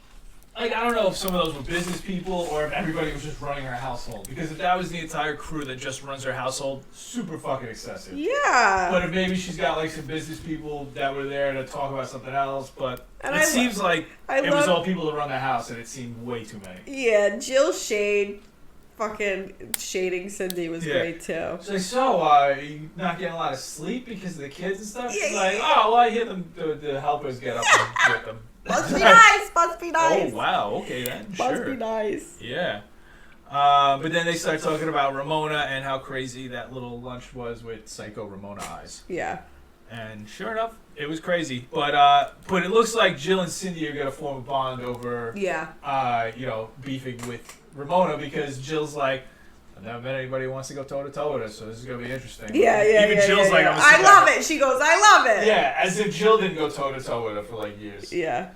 like, I don't know if some of those were business people or if everybody was just running her household. Because if that was the entire crew that just runs her household, super fucking excessive. Yeah. But if maybe she's got like some business people that were there to talk about something else, but it seems like it was all people to run the house, and it seemed way too many. Yeah, Jill Shade, fucking shading Cindy was great too. She's like, so you not getting a lot of sleep because of the kids and stuff? She's like, oh, well, I hear them, the helpers get up and get them. Must be nice. Must be nice. Oh wow. Okay then. Must be nice. Yeah. But then they start talking about Ramona and how crazy that little lunch was with Psycho Ramona Eyes. Yeah. And sure enough, it was crazy. But it looks like Jill and Cindy are gonna form a bond over. Yeah. Beefing with Ramona because Jill's like, I've never met anybody who wants to go toe to toe with us, so this is gonna be interesting. Yeah. Even Jill's like, I love it. She goes, I love it. Yeah, as if Jill didn't go toe to toe with her for like years. Yeah.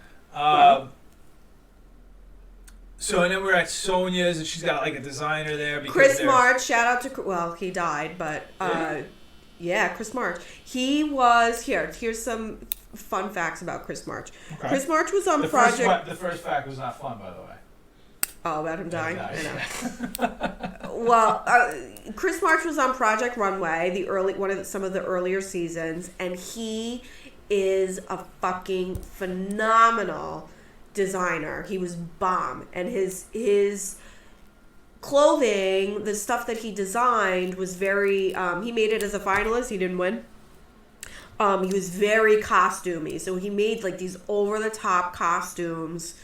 So and then we're at Sonia's and she's got like a designer there. Because Chris March, shout out to, well, he died, but Chris March. He was, here's some fun facts about Chris March. Okay. Chris March was on Project. The first fact was not fun, by the way. Oh, about him dying? I know. Well, Chris March was on Project Runway, some of the earlier seasons, and he is a fucking phenomenal designer. He was bomb, and his clothing, the stuff that he designed was very he made it as a finalist. He didn't win. He was very costumey, so he made like these over the top costumes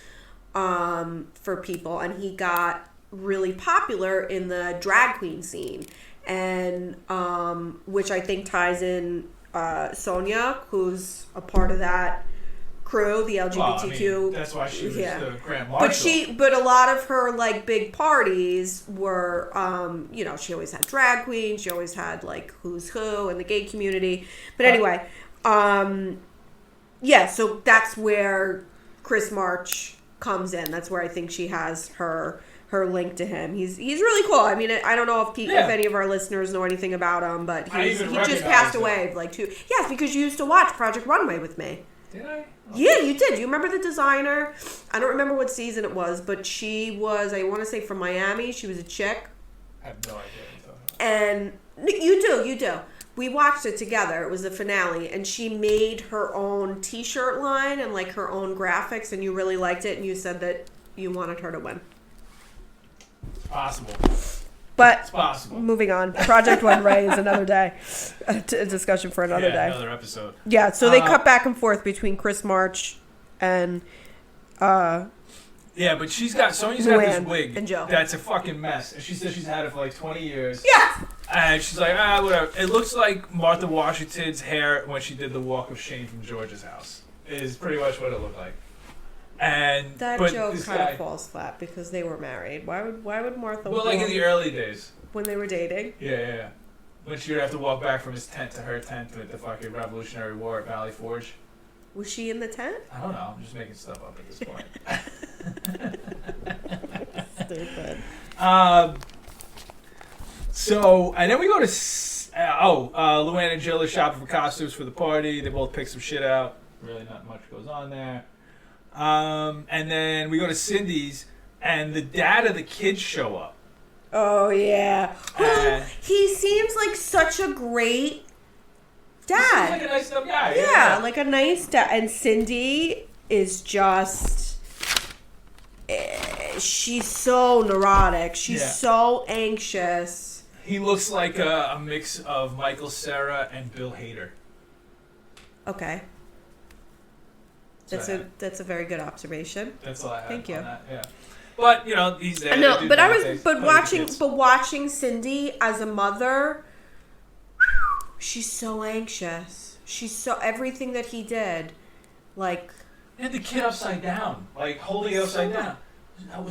for people, and he got really popular in the drag queen scene, and which I think ties in Sonia, who's a part of that crew, the LGBTQ. Well, I mean, that's why she was the Grand Marshal. But a lot of her like big parties were, she always had drag queens. She always had like who's who in the gay community. But anyway, so that's where Chris March comes in. That's where I think she has her link to him. He's really cool. I mean, I don't know if any of our listeners know anything about him, but he just passed away like 2. Yes, because you used to watch Project Runway with me. Did I? Yeah, you did. You remember the designer? I don't remember what season it was, but she was, I want to say, from Miami. She was a chick. I have no idea. And you do. We watched it together. It was the finale, and she made her own T-shirt line and like her own graphics, and you really liked it, and you said that you wanted her to win. It's possible. But it's possible. Moving on. Project Runway is another day. A discussion for another day. Another episode. Yeah, so they cut back and forth between Chris March and but Sonia's got this wig and Joe. That's a fucking mess. And she says she's had it for like 20 years. Yes! And she's like, whatever. It looks like Martha Washington's hair when she did the Walk of Shame from George's house. Is pretty much what it looked like. And that joke kind of falls flat because they were married. Why would Martha? Well, like in the early days when they were dating. Yeah. When she would have to walk back from his tent to her tent with the fucking Revolutionary War at Valley Forge. Was she in the tent? I don't know. I'm just making stuff up at this point. Stupid. So, and then we go to Luann and Jill are shopping for costumes for the party. They both pick some shit out. Really not much goes on there. And then we go to Cindy's, and the dad of the kids show up. Oh, yeah. He seems like such a great dad. He seems like a nice enough guy. Yeah, like a nice dad. And Cindy is just... she's so neurotic. She's so anxious. He looks like a mix of Michael Cera and Bill Hader. Okay. That's a very good observation. That's all I have. Thank you. On that. Yeah. But he's there. No, but watching Cindy as a mother, she's so anxious. She's so everything that he did, like. And the kid upside down, like holding it upside down.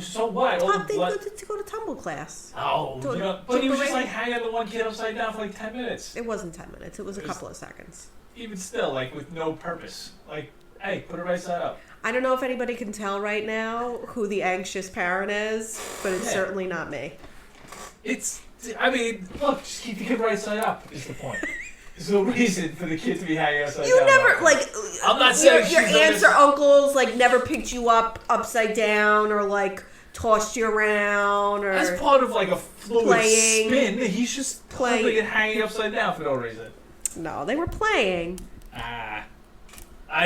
So what? They go to tumble class. Oh, but he was just like hanging the one kid upside down for like 10 minutes. It wasn't 10 minutes. It was a couple of seconds. Even still, like with no purpose, like. Hey, put it right side up. I don't know if anybody can tell right now who the anxious parent is, but it's certainly not me. Look, just keep the kid right side up is the point. There's no reason for the kid to be hanging upside down. You never, like, I'm not saying your aunts or uncles, like, never picked you up upside down or, like, tossed you around or... As part of, like, a fluid spin, he's just playing and hanging upside down for no reason. No, they were playing. I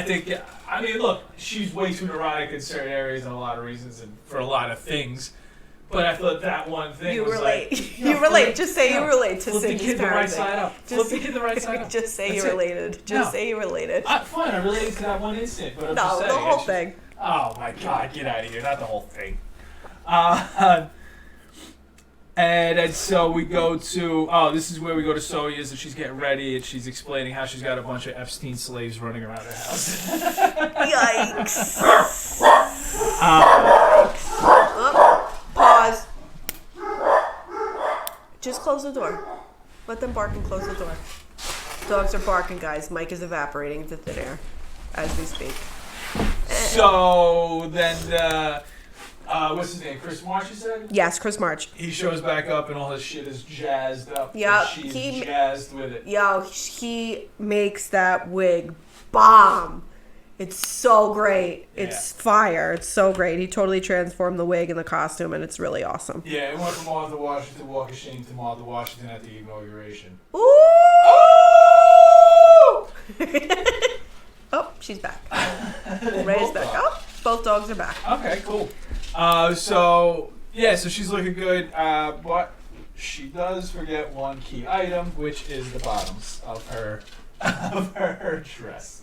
think, I mean, look, she's way too neurotic in certain areas and a lot of reasons and for a lot of things. But I thought that one thing was relate. like... You relate. Just say you relate to Cindy's parenting. Flip the kid the right side up. Flip the kid the right side up. Just say you related. Just say you related. Fine, I related to that one instant, but I'm just saying. No, the whole thing. Oh my God, get out of here. Not the whole thing. And so we go to, this is where we go to Sonia's and she's getting ready and she's explaining how she's got a bunch of Epstein slaves running around her house. Yikes. Pause. Just close the door. Let them bark and close the door. Dogs are barking, guys. Mike is evaporating into thin air as we speak. So then, what's his name? Chris March, you said? Yes, Chris March. He shows back up and all his shit is jazzed up. Yeah, she's jazzed with it. Yo, he makes that wig bomb. It's so great. It's fire. It's so great. He totally transformed the wig and the costume, and it's really awesome. Yeah, it went from Martha Washington Walk of Shame to Martha Washington at the inauguration. Ooh! Oh, she's back. Ray's back. Oh, both dogs are back. Okay, cool. So she's looking good, but she does forget one key item, which is the bottoms of her dress.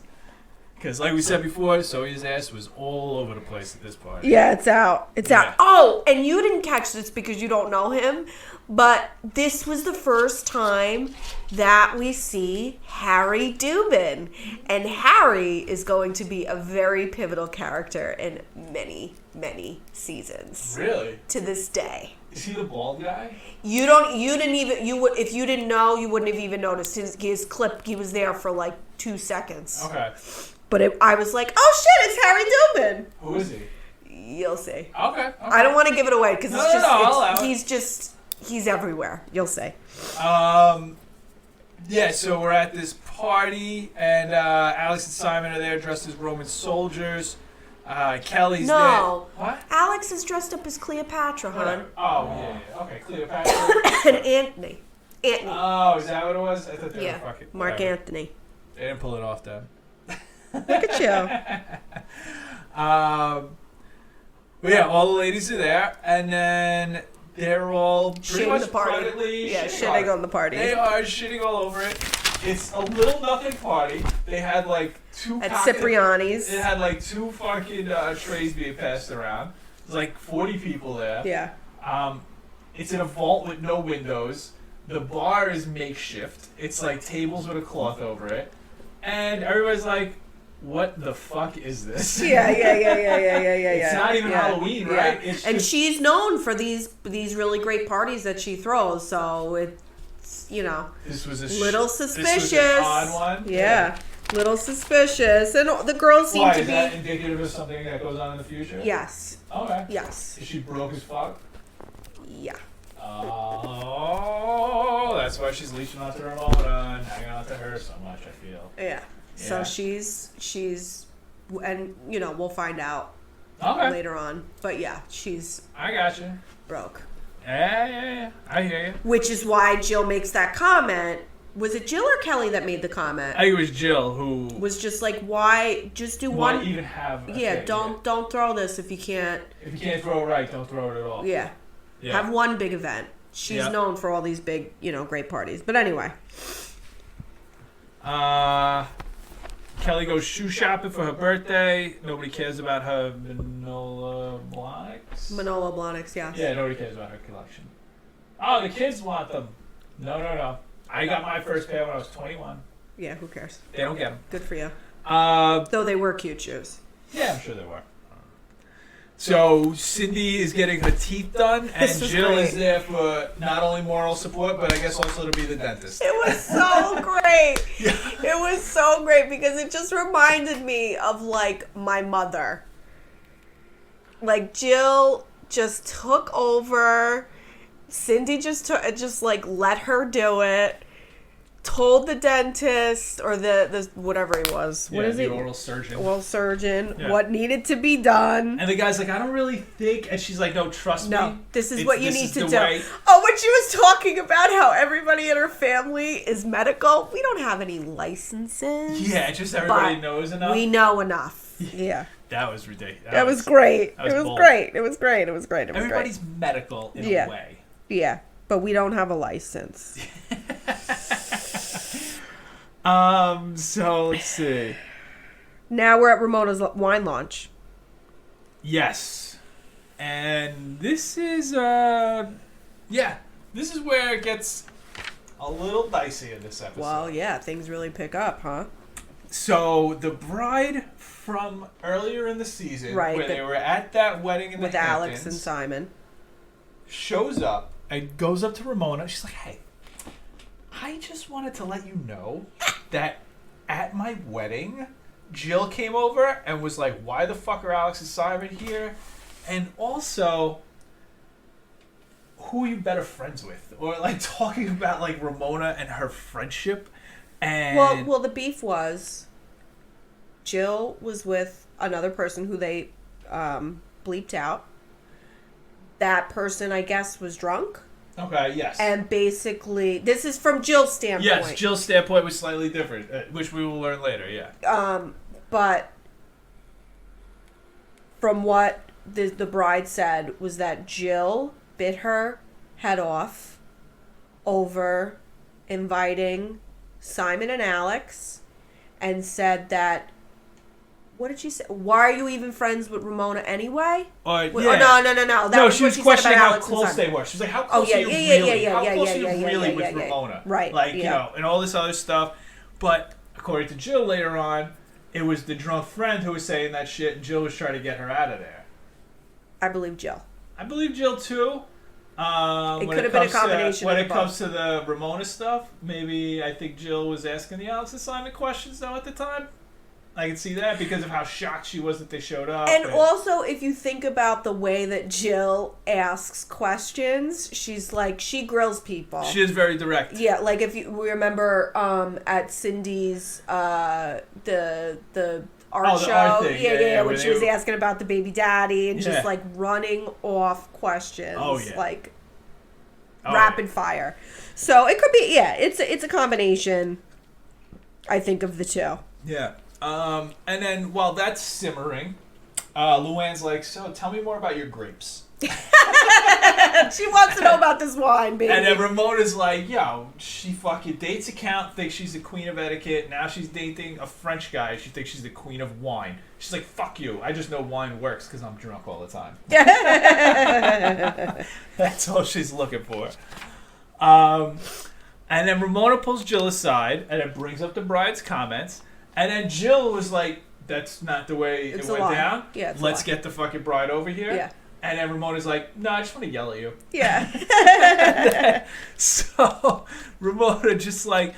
Because like we said before, Sonia's ass was all over the place at this party. Yeah, it's out. It's out. Oh, and you didn't catch this because you don't know him, but this was the first time that we see Harry Dubin. And Harry is going to be a very pivotal character in many, many seasons. Really? To this day. Is he the bald guy? If you didn't know, you wouldn't have even noticed his clip. He was there for like 2 seconds. Okay. But I was like, oh shit, it's Harry Dubin. Who is he? You'll see. Okay. I don't want to give it away because he's everywhere. You'll see. Yeah, so we're at this party and Alex and Simon are there dressed as Roman soldiers. Kelly's there. No. What? Alex is dressed up as Cleopatra, hon. Oh, yeah. Okay, Cleopatra. And Anthony. Oh, is that what it was? I thought they were fucking... Mark whatever. Anthony. They didn't pull it off, then. Look at you. But yeah, all the ladies are there, and then they're all pretty much privately shitting on the party. They are shitting all over it. It's a little nothing party. They had like two at Cipriani's. They had like 2 fucking trays being passed around. There's like 40 people there. Yeah. It's in a vault with no windows. The bar is makeshift. It's like tables with a cloth over it, and everybody's like, what the fuck is this? Yeah. It's not even Halloween, right? It's and she's known for these really great parties that she throws, so it's, this was a little suspicious. This was an odd one. Yeah. Little suspicious. And the girls seem to be... Is that indicative of something that goes on in the future? Yes. Okay. Yes. Is she broke as fuck? Yeah. Oh, that's why she's leeching onto Ramona and hanging on to her so much, I feel. Yeah. So she's, and we'll find out later on. But yeah, she's. I got you. Broke. Yeah. I hear you. Which is why Jill makes that comment. Was it Jill or Kelly that made the comment? I think it was Jill who was just like, why just do why one? Even have don't throw this if you can't. If you can't throw it right, don't throw it at all. Yeah. Have one big event. She's known for all these big, great parties. But anyway. Kelly goes shoe shopping for her birthday. Nobody cares about her Manolo Blahniks. Manolo Blahniks, yeah. Yeah, nobody cares about her collection. Oh, the kids want them. No. I got my first pair when I was 21. Yeah, who cares? They don't get them. Good for you. Though they were cute shoes. Yeah, I'm sure they were. So Cindy is getting her teeth done, and Jill is there for not only moral support, but I guess also to be the dentist. It was so great. It was so great because it just reminded me of like my mother. Like Jill just took over. Cindy just like let her do it. told the dentist or the whatever he was. What is the it? Oral surgeon. Oral surgeon. Yeah. What needed to be done. And the guy's like, I don't really think. And she's like, no, trust me. No, this is what you need to do. Way. Oh, when she was talking about how everybody in her family is medical, we don't have any licenses. Yeah, just everybody knows enough. We know enough. Yeah. That was ridiculous. That was great. That was it was great. It was great. It was great. It was Everybody's great. medical in a way. Yeah, but we don't have a license. So let's see. Now we're at Ramona's wine launch. Yes. And this is this is where it gets a little dicey in this episode. Well, yeah, things really pick up, huh? So the bride from earlier in the season, where they were at that wedding in with the Hamptons, Alex and Simon, shows up and goes up to Ramona. She's like, "Hey, I just wanted to let you know that at my wedding, Jill came over and was like, why the fuck are Alex and Simon here? And also, who are you better friends with?" Or like talking about like Ramona and her friendship. And well, the beef was Jill was with another person who they bleeped out. That person, I guess, was drunk. Okay, yes. And basically, this is from Jill's standpoint. Yes, Jill's standpoint was slightly different, which we will learn later, yeah. But from what the bride said was that Jill bit her head off over inviting Simon and Alex and said that, what did she say? Why are you even friends with Ramona anyway? No. No, she was questioning how close they were. She was like, how close are you really with Ramona? Right. Like, you know, and all this other stuff. But according to Jill later on, it was the drunk friend who was saying that shit, and Jill was trying to get her out of there. I believe Jill. I believe Jill, too. It could have been a combination when it comes to the Ramona stuff, maybe I think Jill was asking the Alex and Simon questions, though, at the time. I can see that because of how shocked she was that they showed up. And also, if you think about the way that Jill asks questions, she's like, she grills people. She is very direct. Yeah, like if you remember at Cindy's, the art show. Art thing. Yeah, when she was asking about the baby daddy and just like running off questions. Like rapid fire. So it could be, it's a combination, I think, of the two. Yeah. And then while that's simmering, Luann's like, so tell me more about your grapes. She wants to know about this wine, baby. And then Ramona's like, yo, she fucking dates a count, thinks she's the queen of etiquette. Now she's dating a French guy. She thinks she's the queen of wine. She's like, fuck you. I just know wine works because I'm drunk all the time. That's all she's looking for. And then Ramona pulls Jill aside and then brings up the bride's comments. And then Jill was like, that's not the way it went down. Yeah, let's get the fucking bride over here. Yeah. And then Ramona's like, no, I just want to yell at you. Yeah. So Ramona just like,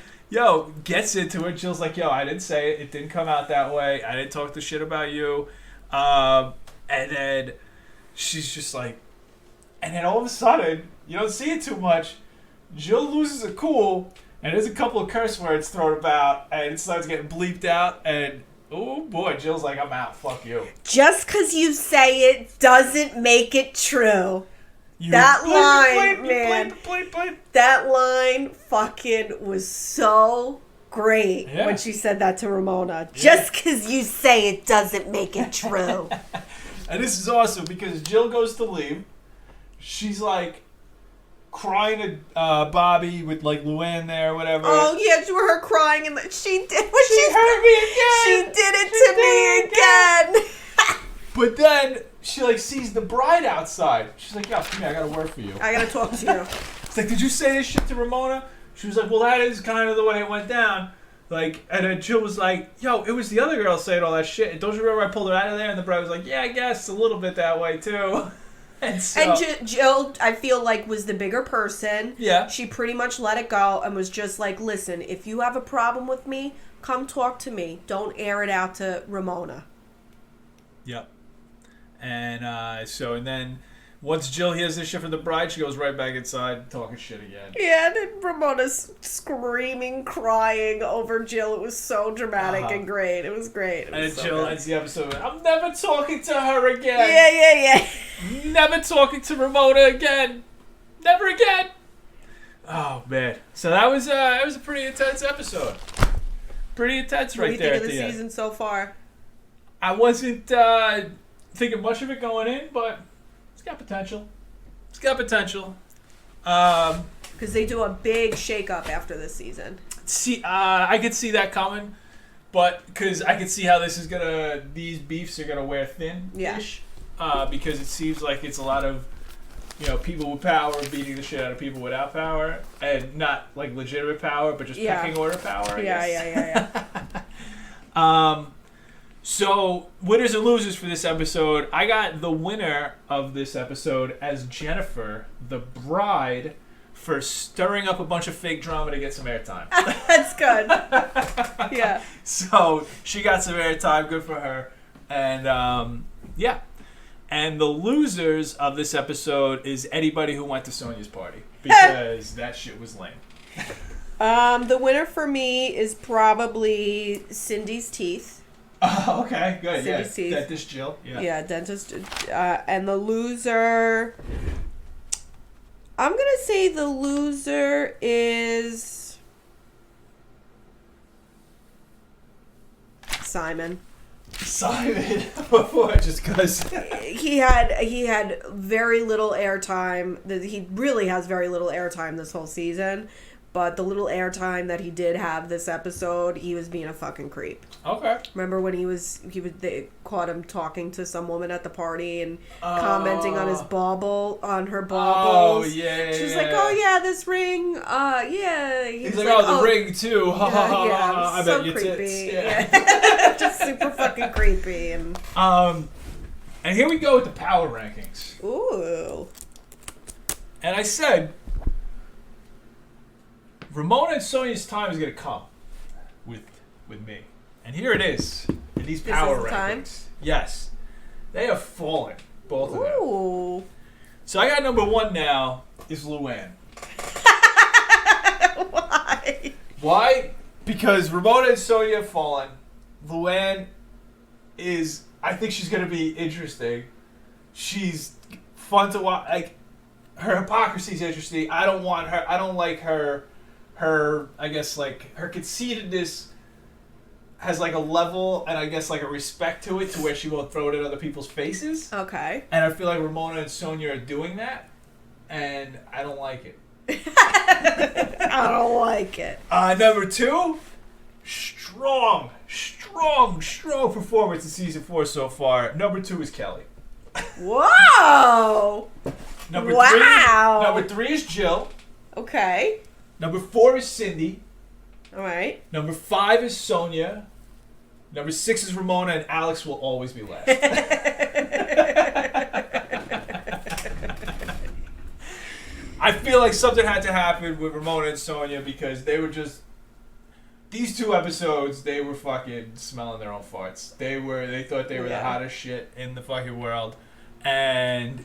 gets into it. Jill's like, I didn't say it. It didn't come out that way. I didn't talk the shit about you. And then she's just like, and then all of a sudden, you don't see it too much, Jill loses her cool. And there's a couple of curse words thrown about, and it starts getting bleeped out, and oh boy, Jill's like, I'm out, fuck you. Just because you say it doesn't make it true. That line fucking was so great when she said that to Ramona. Just because you say it doesn't make it true. And this is awesome, because Jill goes to leave. She's like, crying to Bobby with like Luann there or whatever. Oh yeah, you were her crying and she did. She hurt me again. She did it to me again. But then she like sees the bride outside. She's like, come here, I got a word for you. I gotta talk to you. It's like, did you say this shit to Ramona? She was like, well, that is kind of the way it went down. Like, and then Jill was like, it was the other girl saying all that shit. And don't you remember I pulled her out of there? And the bride was like, yeah, I guess a little bit that way too. And Jill, I feel like, was the bigger person. Yeah. She pretty much let it go and was just like, listen, if you have a problem with me, come talk to me. Don't air it out to Ramona. Yep. And and then Once Jill hears this shit from the bride, she goes right back inside talking shit again. Yeah, and then Ramona's screaming, crying over Jill. It was so dramatic and great. It was great. It was and so Jill good. ends the episode with, I'm never talking to her again. Yeah. Never talking to Ramona again. Never again. Oh, man. So that was a pretty intense episode. Pretty intense right there at the end. What do you think of the season so far? I wasn't thinking much of it going in, but it's got potential. Because they do a big shake-up after this season. I could see that coming, but because I could see how these beefs are gonna wear thin-ish. Because it seems like it's a lot of, people with power beating the shit out of people without power, and not like legitimate power, but just pecking order power. I guess. Yeah. So, winners and losers for this episode. I got the winner of this episode as Jennifer, the bride, for stirring up a bunch of fake drama to get some airtime. That's good. Yeah. So, she got some airtime. Good for her. And, yeah. And the losers of this episode is anybody who went to Sonya's party. Because that shit was lame. The winner for me is probably Cindy's teeth. Oh, okay, good. Cindy's teeth. Dentist Jill. Yeah, dentist. And the loser, I'm going to say the loser is Simon. Before, just because he had very little airtime. He really has very little airtime this whole season. But the little airtime that he did have this episode, he was being a fucking creep. Okay. Remember when they caught him talking to some woman at the party and commenting on her baubles? Oh, yeah. She was like, "Oh yeah, this ring. Yeah." He's like, "Oh, the ring too." Yeah, I so bet you creepy. tits. Yeah. Just super fucking creepy and here we go with the power rankings. Ooh. And I said, Ramona and Sonya's time is going to come with me. And here it is. In these power rankings. Time? Yes. They have fallen. Both of them. Ooh. So I got number 1 now is Luann. Why? Why? Because Ramona and Sonya have fallen. Luann is, I think she's going to be interesting. She's fun to watch. Like, her hypocrisy is interesting. I don't like her, I guess, like, her conceitedness has, like, a level and, I guess, like, a respect to it to where she won't throw it in other people's faces. Okay. And I feel like Ramona and Sonya are doing that, and I don't like it. I don't like it. Number 2, strong performance in season 4 so far. Number 2 is Kelly. Whoa! Number 3 is Jill. Okay. Number 4 is Cindy. All right. Number 5 is Sonya. Number 6 is Ramona, and Alex will always be last. I feel like something had to happen with Ramona and Sonya because they were just... These 2 episodes, they were fucking smelling their own farts. They thought they were the hottest shit in the fucking world. And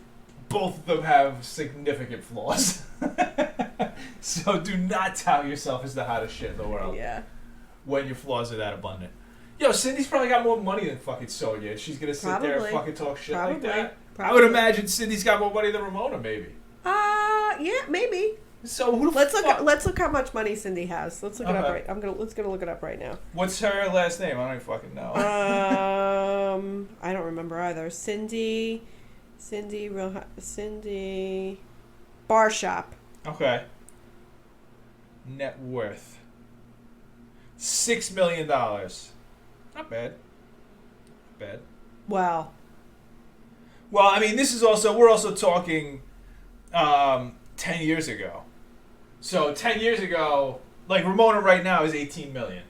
both of them have significant flaws. So do not tout yourself as the hottest shit in the world. Yeah. When your flaws are that abundant. Yo, Cindy's probably got more money than fucking Sonya. She's going to sit there and fucking talk shit like that. I would imagine Cindy's got more money than Ramona, maybe. Yeah, maybe. So who the let's look how much money Cindy has. Let's look it up right. Let's look it up right now. What's her last name? I don't even fucking know. I don't remember either. Cindy Bar Shop. Okay. Net worth $6 million. Not bad. Wow. Well, I mean, we're also talking 10 years ago. So 10 years ago, like Ramona right now is 18 million.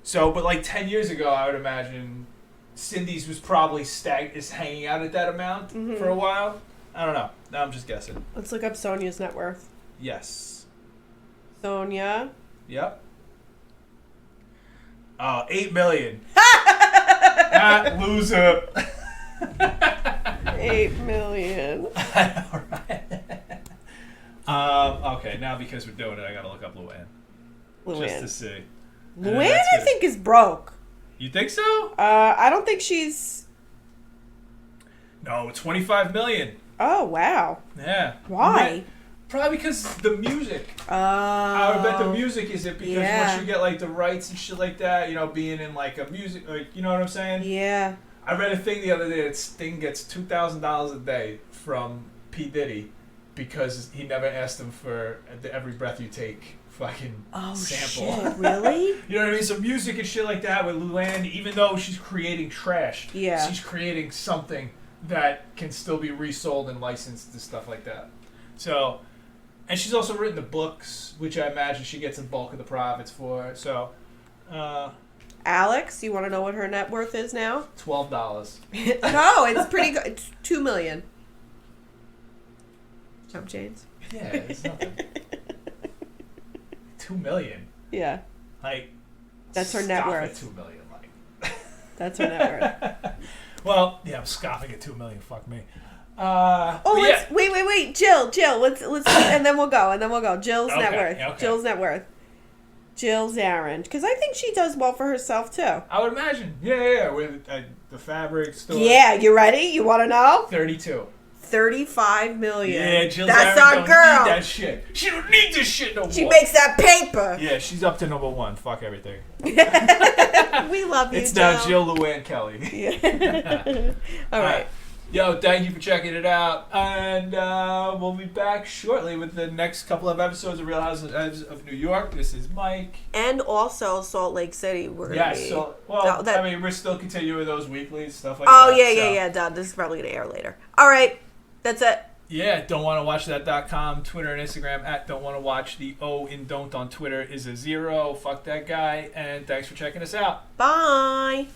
So, but like 10 years ago, I would imagine Cindy's was probably is hanging out at that amount for a while. I don't know. Now I'm just guessing. Let's look up Sonya's net worth. Yes. Sonya. Yep. 8 million. Loser. $8 million. All right. Okay, now because we're doing it, I gotta look up Luann. Just to see. Luann, I think, is broke. You think so? I don't think she's... No, 25 million. Oh, wow. Yeah. Why? Probably because the music. Oh. I would bet the music is it because Yeah. once you get like the rights and shit like that, you know, being in like a music, like, you know what I'm saying? Yeah. I read a thing the other day that Sting gets $2,000 a day from P. Diddy because he never asked him for the Every Breath You Take fucking sample. Shit, really? You know what I mean? So music and shit like that with Luann, even though she's creating trash, she's creating something that can still be resold and licensed and stuff like that. So, and she's also written the books, which I imagine she gets a bulk of the profits for. So, Alex, you want to know what her net worth is now? $12. No, it's pretty good. It's $2 million. Jump chains. Yeah, it's nothing. $2 million. Yeah. Like, that's her net worth. $2 million, like. That's her net worth. Well, yeah, I'm scoffing at $2 million. Fuck me. Wait. Jill. Let's and then we'll go. Jill's net worth. Okay. Jill's net worth. Jill Zarin, because I think she does well for herself too. I would imagine. Yeah. With the fabric store. Yeah, you ready? You want to know? 32. 35 million. Yeah, Jill That's Zarin our don't girl. need that shit. She don't need this shit no more. She makes that paper. Yeah, she's up to number 1. Fuck everything. We love you, It's now Jill Luann Kelly. Yeah. All right. Yo, thank you for checking it out. And we'll be back shortly with the next couple of episodes of Real Housewives of New York. This is Mike. And also Salt Lake City. We're I mean, we're still continuing those weeklies, stuff like that. Yeah. Duh, this is probably going to air later. All right. That's it. Yeah, don'twantowatchthat.com, Twitter and Instagram at don'twantowatch. The O in don't on Twitter is a 0. Fuck that guy. And thanks for checking us out. Bye.